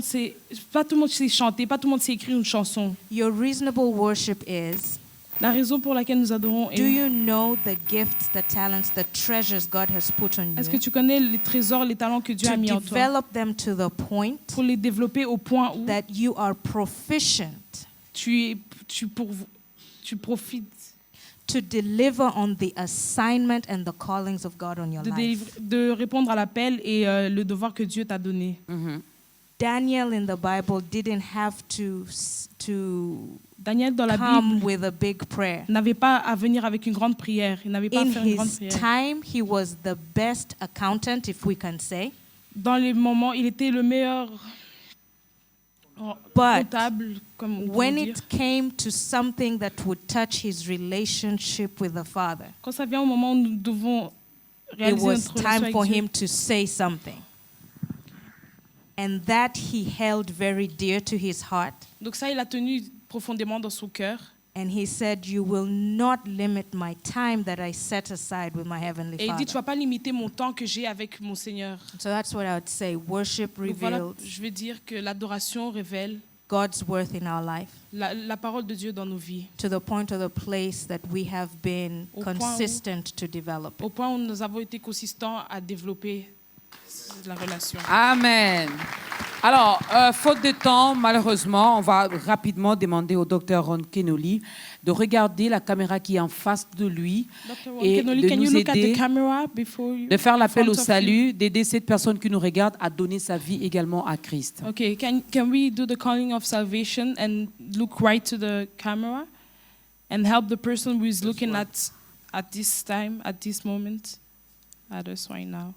monde sait chanter, pas tout le monde sait écrire une chanson. Your reasonable worship is, La raison pour laquelle nous adorons do est: you know the gifts, the talents, the treasures God has put on est-ce que you? tu connais les trésors, les talents que Dieu a To mis en toi, develop them to the point pour les développer au point où that you are proficient tu profites to deliver on the assignment and the callings of God on your life. de répondre à l'appel et le devoir que Dieu t'a donné. Daniel in the Bible didn't have to Daniel dans la come Bible with a big prayer. n'avait pas à venir avec une grande prière. Il n'avait pas à In faire une grande his prière. time, he was the best accountant, if we can say. Dans les moments, il était le meilleur comptable, comme on peut When dire. it came to something that would touch his relationship with the Father, Quand ça vient au moment où nous devons it réaliser was notre relation time avec for Dieu, him to say something. And that he held very dear to his heart. donc ça, il a tenu profondément dans son cœur. And he said, "You will not limit my time that I set aside with my heavenly Et il dit, tu Father." vas pas limiter mon temps que j'ai avec mon Seigneur. So that's what I would say. Worship Donc voilà, revealed je veux dire que l'adoration révèle God's worth in our life la parole de Dieu dans nos vies. to the point of the place that we have been Au point où- consistent to develop. Au point où nous avons été consistants à développer la relation. Amen. Alors, faute de temps, malheureusement, on va rapidement demander au docteur Ron Kenoly de regarder la caméra qui est en face de lui Dr. Ron et Kenoly, de can you nous look at the aider, camera before you, de faire l'appel in au front of salut, d'aider cette personne qui nous regarde à donner sa vie également à Christ. you? Okay, can we do the calling of salvation and look right to the camera and help the person who is looking at this time, at this moment, at us right now?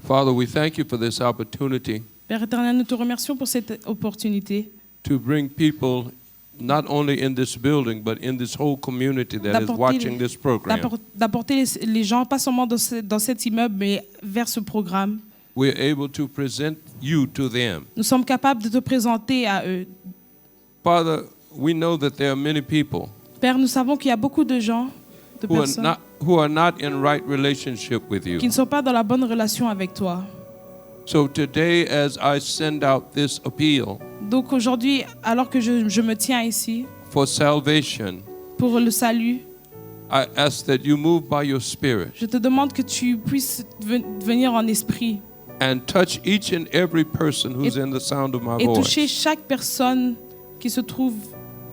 Father, we thank you for this opportunity Père éternel, nous te remercions pour cette opportunité to bring people not only in this building, but in this whole community that is D'apporter- watching this program. d'apporter les gens, pas seulement dans cet immeuble, mais vers ce programme. We're able to present you to them. Nous sommes capables de te présenter à eux. Father, we know that there are many people Père, nous savons qu'il y a beaucoup de gens, de personnes, who are not in right relationship with you. qui ne sont pas dans la bonne relation avec toi. So today, as I send out this appeal Donc aujourd'hui, alors que je me tiens ici for salvation, pour le salut, I ask that you move by your Spirit je te demande que tu puisses venir en esprit and touch each and every person who's in the sound of my et toucher voice. chaque personne qui se trouve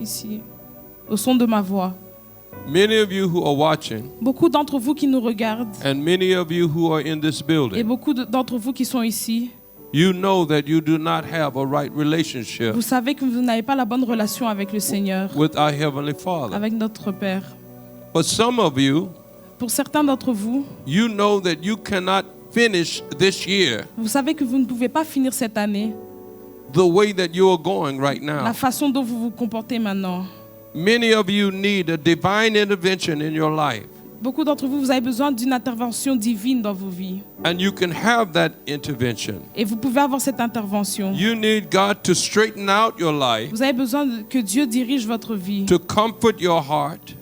ici, au son de ma voix. Many of you who are watching, Beaucoup d'entre vous qui nous regardent and many of you who are in this et building, beaucoup d'entre vous qui sont ici, you know that you do not have a right relationship vous savez que vous n'avez pas la bonne relation avec le Seigneur, with our Heavenly Father. avec notre Père. But some of you, Pour certains d'entre vous, you know that you cannot finish this year vous savez que vous ne pouvez pas finir cette année the way that you are going right la now. façon dont vous vous comportez maintenant. Many of you need a divine intervention in your life, Beaucoup d'entre vous, vous avez besoin d'une intervention divine dans vos vies. and you can have that intervention. Et vous pouvez avoir cette intervention. You need God to straighten out your life, Vous avez besoin que Dieu dirige votre vie, to comfort your heart,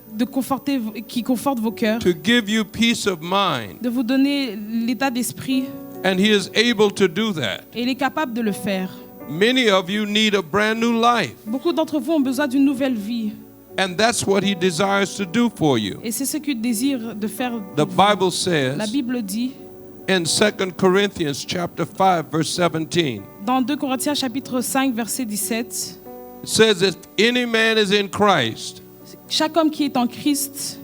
qui conforte vos cœurs, to give you peace of mind, de vous donner l'état d'esprit. and He is able to do that. Et il est capable de le faire. Many of you need a brand new life, Beaucoup d'entre vous ont besoin d'une nouvelle vie. and that's what He desires to do for you. Et c'est ce qu'il désire de faire. The Bible La says Bible dit, in 2 Corinthians chapter 5 verse 17, dans 2 Corinthiens chapitre 5, verset 17, it says, if any man is in Christ, chaque homme qui est en Christ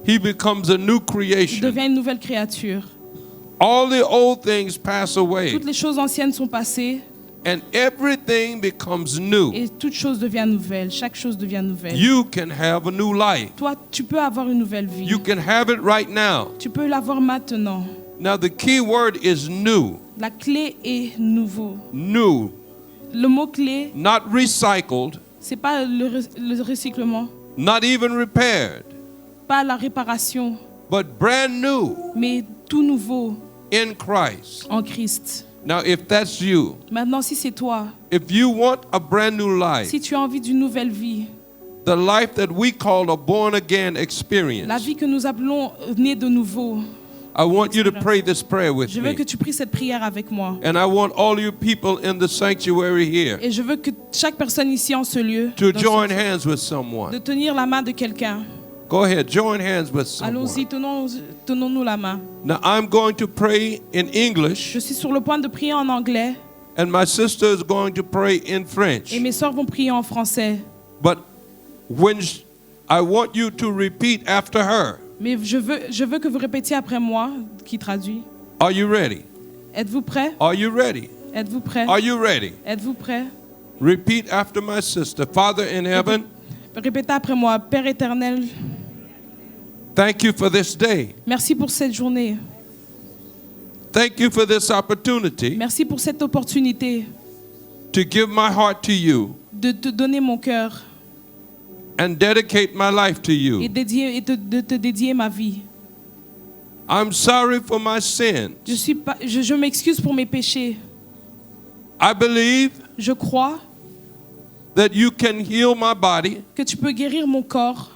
he becomes a new creation. devient une nouvelle créature. All the old things pass away, Toutes les choses anciennes sont passées and everything becomes new. et toute chose devient nouvelle. Chaque chose devient nouvelle. You can have a new life. Toi, tu peux avoir une nouvelle vie. You can have it right now. Tu peux l'avoir maintenant. Now the key word is new. La clé est nouveau. New, Le mot clé, not recycled, c'est pas le recyclement, not even repaired, pas la réparation, but brand new mais tout nouveau in Christ. en Christ. Now if that's you, Maintenant, si c'est toi, if you want a brand new life, si tu as envie d'une nouvelle vie, the life that we call a born-again experience. La vie que nous appelons née de nouveau. I want you to pray this prayer with Je veux que me. tu pries cette prière avec moi. And I want all you people in the sanctuary here Et je veux que chaque personne ici en ce lieu to dans join ce- hands with de someone. tenir la main de quelqu'un. Go ahead, join hands with someone. Allons-y, tenons-nous la main. Now I'm going to pray in English, Je suis sur le point de prier en anglais and my sister is going to pray in French. et mes sœurs vont prier en français. But I want you to repeat after her. Mais je veux que vous répétiez après moi, qui traduit. Are you ready? Êtes-vous prêts? Are you ready? Êtes-vous prêts? Are you ready? Êtes-vous prêts? Repeat after my sister. Father in heaven, Répétez après moi. Père éternel, thank you for this day. merci pour cette journée. Thank you for this opportunity Merci pour cette opportunité to give my heart to you de te donner mon cœur and dedicate my life to et, you. de te dédier ma vie. I'm sorry for my sins. Je m'excuse pour mes péchés. I believe Je crois that you can heal my body. que tu peux guérir mon corps.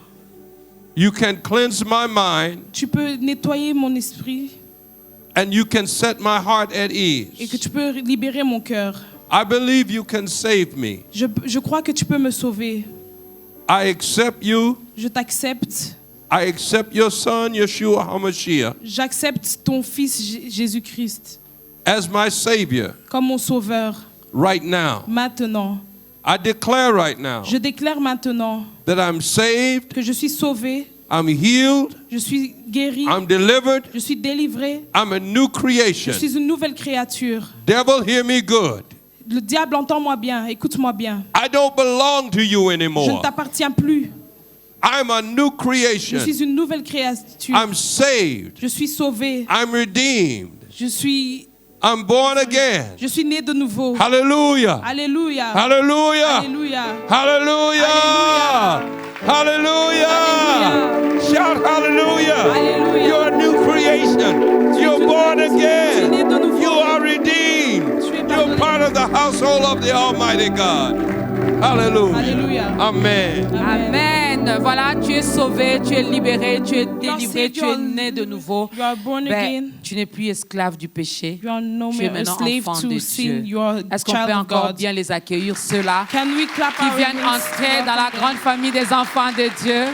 You can cleanse my mind. Tu peux nettoyer mon esprit And you can set my heart at et que ease. tu peux libérer mon cœur. I believe you can save me. Je crois que tu peux me sauver. I accept you. Je t'accepte. I accept your son, Yeshua HaMashiach, J'accepte ton fils Jésus-Christ as my Savior comme mon sauveur right now. maintenant. I declare right now Je déclare maintenant that I'm saved, que je suis sauvé, I'm healed, je suis guéri, I'm delivered, je suis délivré, I'm a new je creation. suis une nouvelle créature. Devil, hear me good. Le diable, entends-moi bien, écoute-moi bien. I don't belong to you Je ne anymore. t'appartiens plus. I'm a new Je creation. suis une nouvelle créature. I'm saved. Je suis sauvé. I'm redeemed. Je suis born again. Je suis né de nouveau. Hallelujah. Alléluia. Hallelujah. Alléluia. Hallelujah. Hallelujah. Shout hallelujah. You're a new creation. You're born again. You are redeemed. You're part of the household of the Almighty God. Hallelujah. Amen. Amen. Voilà, tu es sauvé, tu es libéré, tu es délivré, tu es né de nouveau. You are born again. Tu n'es plus esclave du péché. You are no Tu es more a maintenant slave enfant to de sin. Dieu. You are a Est-ce qu'on child peut of encore God. bien les accueillir, ceux-là Can we clap qui our viennent hands? entrer dans la grande famille des enfants de Dieu?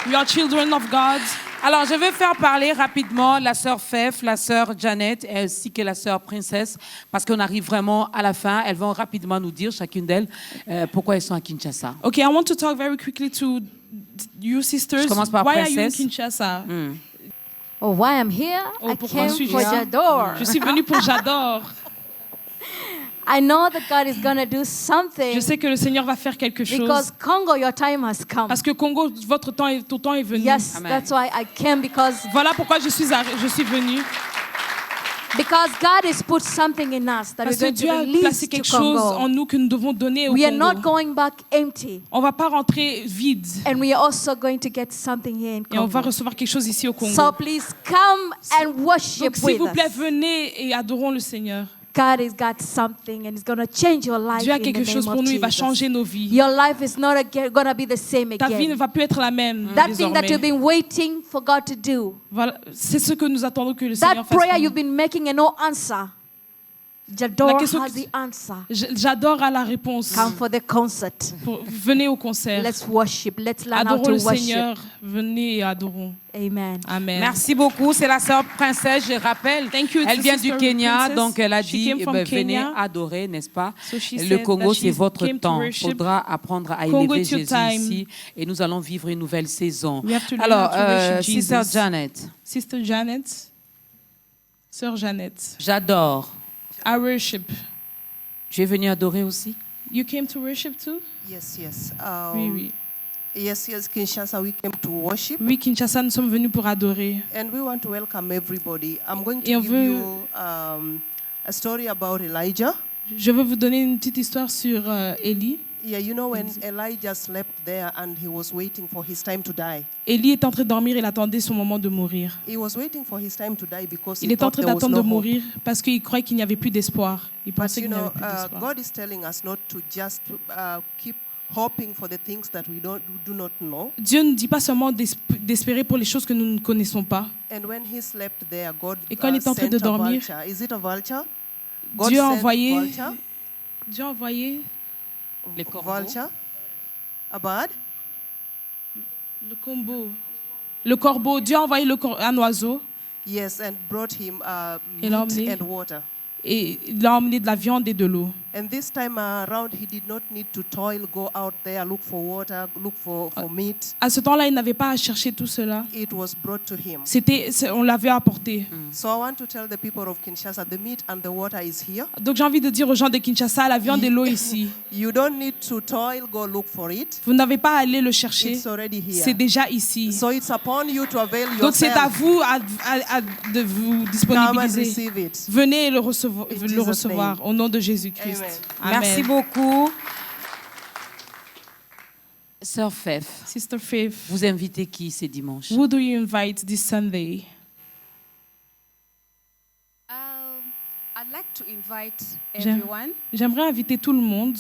We are children of God. Alors, je vais faire parler rapidement la sœur Fef, la sœur Janet, ainsi que la sœur Princesse, parce qu'on arrive vraiment à la fin. Elles vont rapidement nous dire, chacune d'elles, pourquoi elles sont à Kinshasa. Okay, I want to talk very quickly to you sisters. Je commence par Why are you in Princesse. Kinshasa? Oh, why I'm here? I pourquoi came suis-je for là? J'adore. Je suis venue pour J'adore. I know that God is going to do something. Je sais que le Seigneur va faire quelque chose. Because Congo, your time has come. Parce que Congo, ton temps est venu. Yes, that's why I came, because Voilà pourquoi je suis venue. because God has put something in us that Parce we're que going Dieu to a release placé to quelque chose en Congo. nous que nous devons donner au We are Congo. not going back empty. On va pas rentrer vide. And we are also going to get something here in Et on va Congo. recevoir quelque chose ici au Congo. So please come and worship Donc s'il with vous plaît, us. venez et adorons le Seigneur. God has got something and it's going to change your life Dieu a in the quelque chose name pour of nous, il va Jesus. changer nos vies. Your life is not going to be the same Ta vie ne again. va plus être la même That thing that désormais. you've been waiting for God to do. Voilà, c'est ce que nous attendons que le That Seigneur fasse. prayer pour you've nous. been making and no answer. La J'adore question has que- the answer. J'adore à la réponse. Come for the concert. Venez au concert. Let's worship. Let's learn how Adorons to le worship. Seigneur. Venez et adorons. Amen. Amen. Merci beaucoup. C'est la sœur Princesse, je rappelle. you, Elle vient Sister du Kenya, Princess. donc elle a She dit, came from venez Kenya. adorer, n'est-ce pas? So she Le said Congo, that c'est she votre came to temps. Il worship. faudra apprendre à Congo, élever it's your Jésus time. ici et nous allons vivre une nouvelle saison. We have to learn Alors, how to worship Sister Jesus. Janet, Sister Janet. Sœur Janet. j'adore. I worship. Tu es venue adorer aussi? You came to worship too? Yes, yes. Oui, oui. Yes, Kinshasa, we came to worship. Oui, Kinshasa, nous sommes venus pour adorer. And we want to welcome everybody. I'm going Et to on give veut- you a story about Elijah. Je veux vous donner une petite histoire sur Élie. Yeah, you know when Elijah slept there and he was waiting for his time to die. Élie est en train de dormir, il attendait son moment de mourir. He was waiting for his time to die because Il he est en thought train there was d'attendre no de hope. mourir parce qu'il croyait qu'il n'y avait plus d'espoir. Il But pensait you qu'il n'y know, avait plus d'espoir. God is telling us not to just keep hoping for the things that we do not know. Dieu ne dit pas seulement d'espérer pour les choses que nous ne connaissons pas. And when he slept there, God Et quand il est en train de sent a dormir, vulture. Is it a vulture? God Dieu a sent envoyé, vulture. Dieu a envoyé Les corbeaux. Vulture? A bird? le combo, le corbeau. Dieu a envoyé un oiseau Yes, and brought him Et l'a meat emmené. and water. et il a emmené de la viande et de l'eau. And this time around, he did not need to toil, go out there, look for water, look for meat. À ce temps-là, il n'avait pas à chercher tout cela. It was brought to him. On l'avait apporté. So I want to tell the people of Kinshasa, the meat and the water is here. Donc j'ai envie de dire aux gens de Kinshasa, la viande et l'eau ici. You don't need to toil, go look for it. Vous n'avez pas à aller le chercher. It's already here. C'est déjà ici. So it's upon you to avail yourself. Donc c'est à vous de vous disponibiliser. receive it. Venez le recevoir, In le Jesus' recevoir name. au nom de Jésus-Christ. Amen. Merci beaucoup. Sœur Fef, Sister Faith, vous invitez qui ce dimanche? who do you invite this Sunday? I'd like to invite J'aime- everyone J'aimerais inviter tout le monde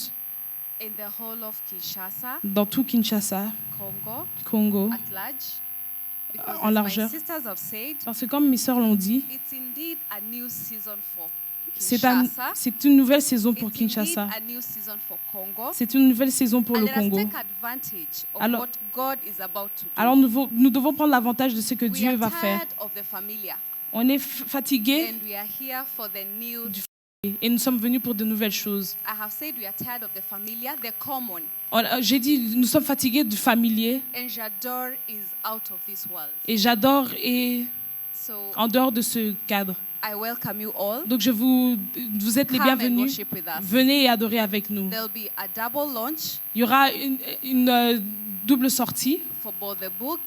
in the whole of Kinshasa, dans tout Kinshasa, Congo, Congo, at large. Because en as largeur. my sisters have said, Parce que comme mes sœurs l'ont dit, it's indeed a new season for c'est Kinshasa. une nouvelle saison pour It's indeed Kinshasa. a new season for Congo. C'est une nouvelle saison pour And le let us Congo. take advantage of Alors- what God is about to do. Alors nous devons prendre l'avantage de ce que We Dieu are va faire. tired of the familiar, On est fatigué and we are here for the new. et nous sommes venus pour de nouvelles choses. I have said we are tired of the familiar, the common, J'ai dit, nous sommes fatigués du familier and Jador is out of this world. et j'adore et So en dehors de ce cadre. I welcome you all. Donc vous êtes les Come and bienvenus. worship with us. Venez et adorez avec nous. There'll be a double launch Il y aura une double sortie for both the book,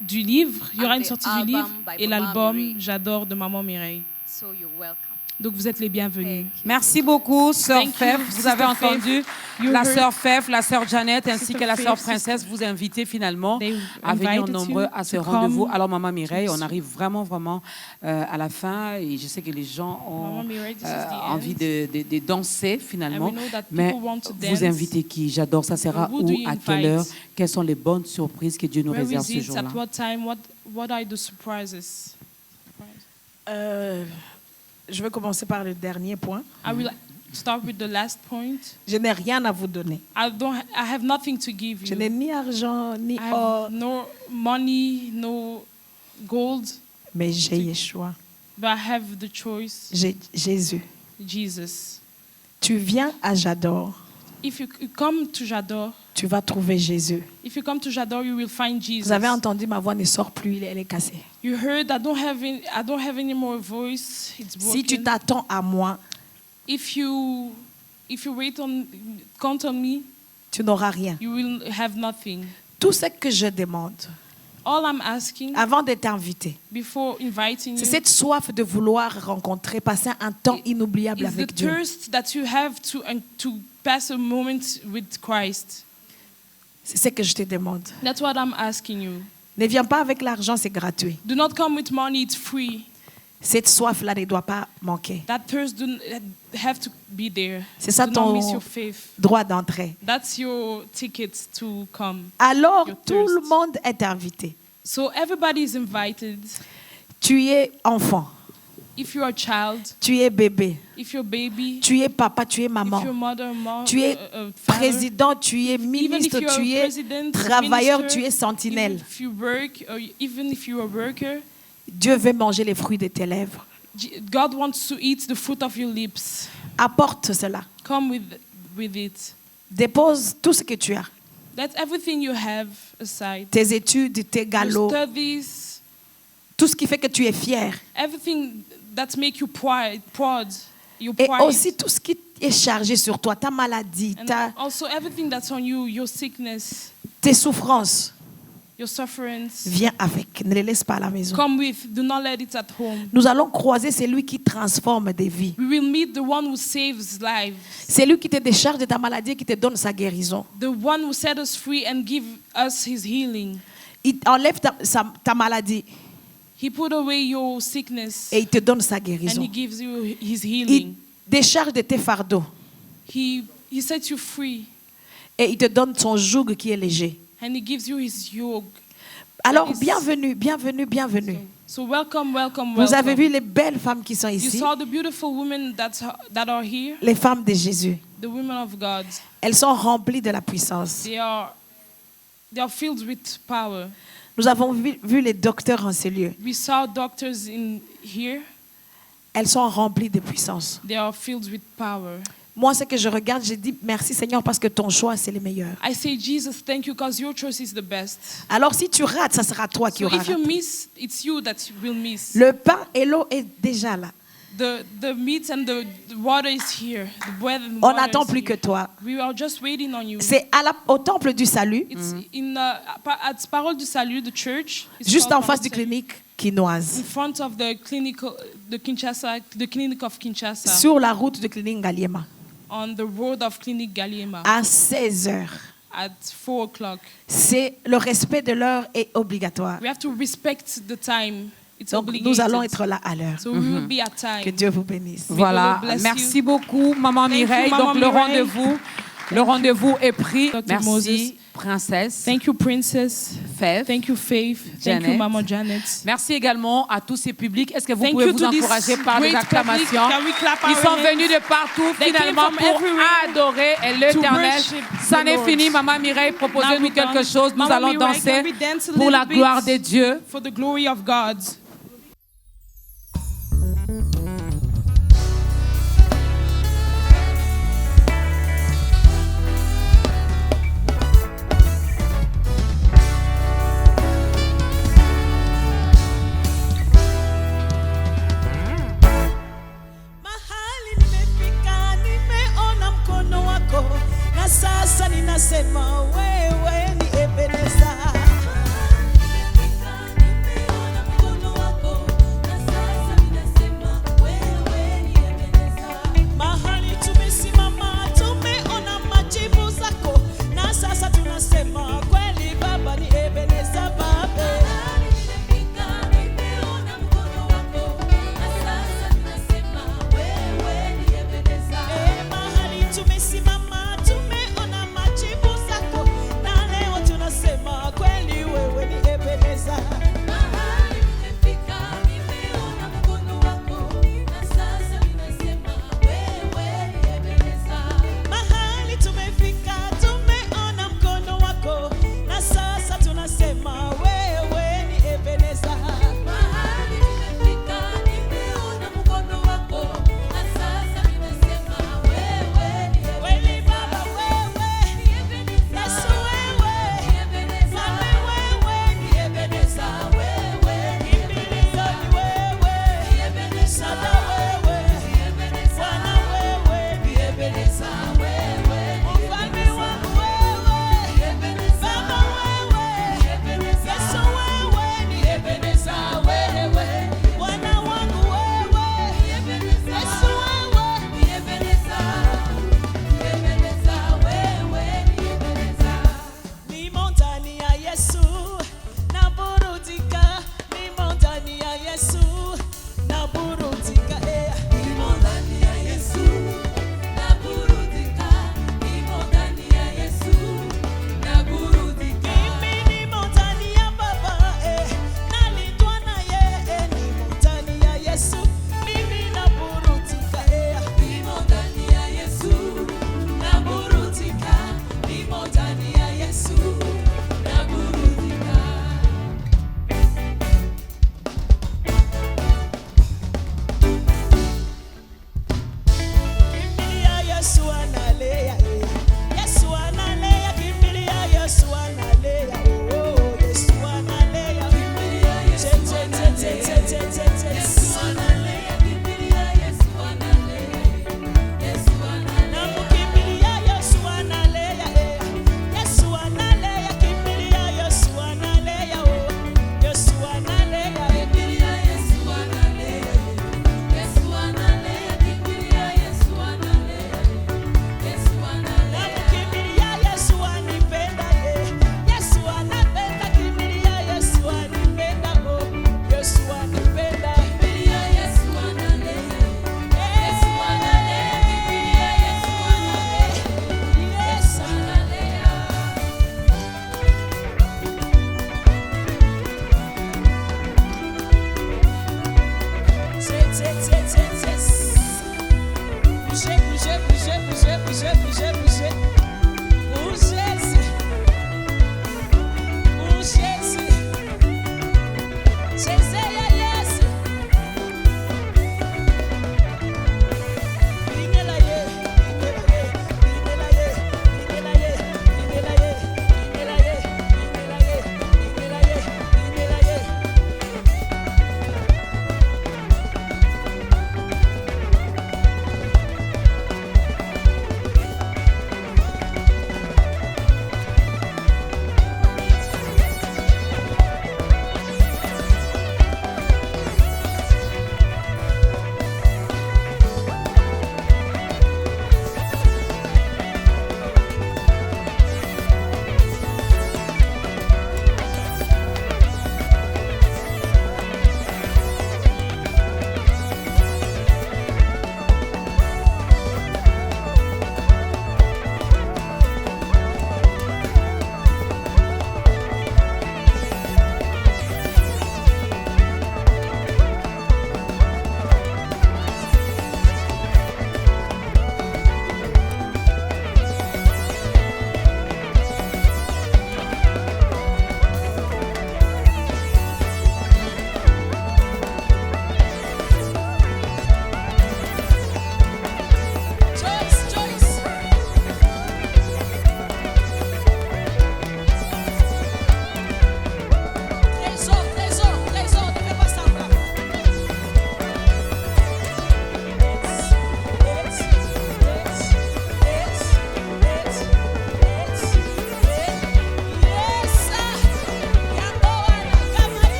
du livre. Il y aura And une the sortie du album livre by et Maman l'album Mireille. J'adore de Maman Mireille. so you're welcome. Donc vous êtes les bienvenus. Merci beaucoup, sœur Thank you, Fef. Vous Sister avez Faith. entendu You la heard sœur Fef, la sœur Janet ainsi Sister que la sœur Faith, Princesse vous inviter finalement They à venir invited nombreux you à ce to rendez-vous. come. Alors Maman Mireille, on arrive vraiment à la fin et je sais que les gens ont Maman Mireille, this is the envie end. de danser finalement. And we know that Mais people want to vous dance. invitez qui? J'adore. Ça sera Who do où? you À quelle heure? invite? Quelles sont les bonnes surprises que Dieu nous Where réserve is ce it? jour-là? At what time? What are the surprises? Je vais commencer par le dernier point. I will start with the last point. Je n'ai rien à vous donner. I have nothing to give Je you. n'ai ni argent, ni I or, have no money, no gold, mais j'ai Yeshua. but I have the choice. J'ai Jésus. Jesus. Tu viens à Jador, If you come to Jador, tu vas trouver Jésus. if you come to Jador, you will find Jesus. Vous avez entendu, ma voix ne sort plus, elle est cassée. You heard I don't have any more voice. It's broken. Si tu t'attends à moi, If you count on me, tu n'auras rien. you will have nothing. Tout ce que je demande, All I'm asking avant de t'inviter, before inviting c'est you cette soif de vouloir rencontrer, passer un temps inoubliable is the avec Dieu. thirst that you have to pass a moment with Christ. C'est ce que je te demande. That's what I'm asking you. Ne viens pas avec l'argent, c'est gratuit. Do not come with money, it's free. Cette soif-là ne doit pas manquer. That thirst have to be there. C'est ça Do not miss ton your faith. droit d'entrée. That's your ticket to come. Alors, Your tout thirst. le monde est invité. So everybody is invited. Tu es enfant, If you're a child, tu es bébé, if you're a baby, tu es papa, tu es if you're maman, mother, tu es father, président, tu es even ministre, if you're tu a es president, travailleur, minister, tu es sentinelle. even if you work, or even if you're a worker, Dieu veut manger les fruits de tes lèvres. God wants to eat the fruit of your lips. Apporte cela. Come with it. Dépose tout ce que tu as. Let everything you have aside. Tes études, tes Your galops, studies, tout ce qui fait que tu es fier. everything that make you proud. Your Et pride. aussi tout ce qui est chargé sur toi, ta maladie, And also everything that's on you, your sickness, tes souffrances. your sufferings. Viens avec, ne les laisse pas à la maison. Come with, do not let it at home. Nous allons croiser celui qui transforme des vies. We will meet the one who saves lives. C'est lui qui te décharge de ta maladie et qui te donne sa guérison. The one who set us free and give us his healing. Il enlève ta maladie He put away your sickness et il te donne sa and guérison. he gives you his Il healing. décharge de tes fardeaux He sets you free. et il te donne son joug qui est léger. And he gives you his yoke. Alors, bienvenue, bienvenue, bienvenue. So welcome, welcome, Vous avez welcome. vu les belles femmes qui sont You ici, saw the beautiful women that are here, les femmes de Jésus. the women of God. Elles sont remplies de la puissance. They are filled with power. Nous avons vu les docteurs en ce lieu. We saw doctors in here. Elles sont remplies de puissance. They are filled with power. Moi, ce que je regarde, je dis merci Seigneur parce que ton choix, c'est le meilleur. I say, Jesus, thank you because your choice is the best. Alors, si tu rates, ça sera toi qui So auras if you raté. miss, it's you that will miss. Le pain et l'eau est déjà là. The meat and the water is here. The bread and On water n'attend is plus here. que toi. We are just waiting on you. C'est au temple du salut, It's in at Parole du Salut, the church. It's juste called en face du Parole du Salut. clinique quinoise, In front of the clinic of Kinshasa. sur la route de clinique Galiema, On the road of Clinic Galiema. à 16 heures. At 4 o'clock. C'est le respect de l'heure est obligatoire. We have to respect the time. It's Donc, obligated. nous allons être là à l'heure. So we will be at time. Que Dieu vous bénisse. Voilà, God bless merci you. beaucoup, Maman Thank you, Mireille. Maman Donc, le Mireille. rendez-vous est pris. Dr. Merci, Moses. Princesse. Thank you, Princess. Faith. Thank you, Faith. Thank you, Janet. Maman Janet. Merci également à tous ces publics. Est-ce que vous Thank pouvez you vous to this encourager par des great acclamations? public. Can we clap Ils our sont hands? venus de partout They came finalement from pour everywhere adorer l'Éternel. worship C'en the est Lord. fini, Maman Mireille. Now Proposez-nous we're done. quelque chose. Nous Mama allons Mireille, danser can we dance a pour la little bit gloire de Dieu. For the glory of God.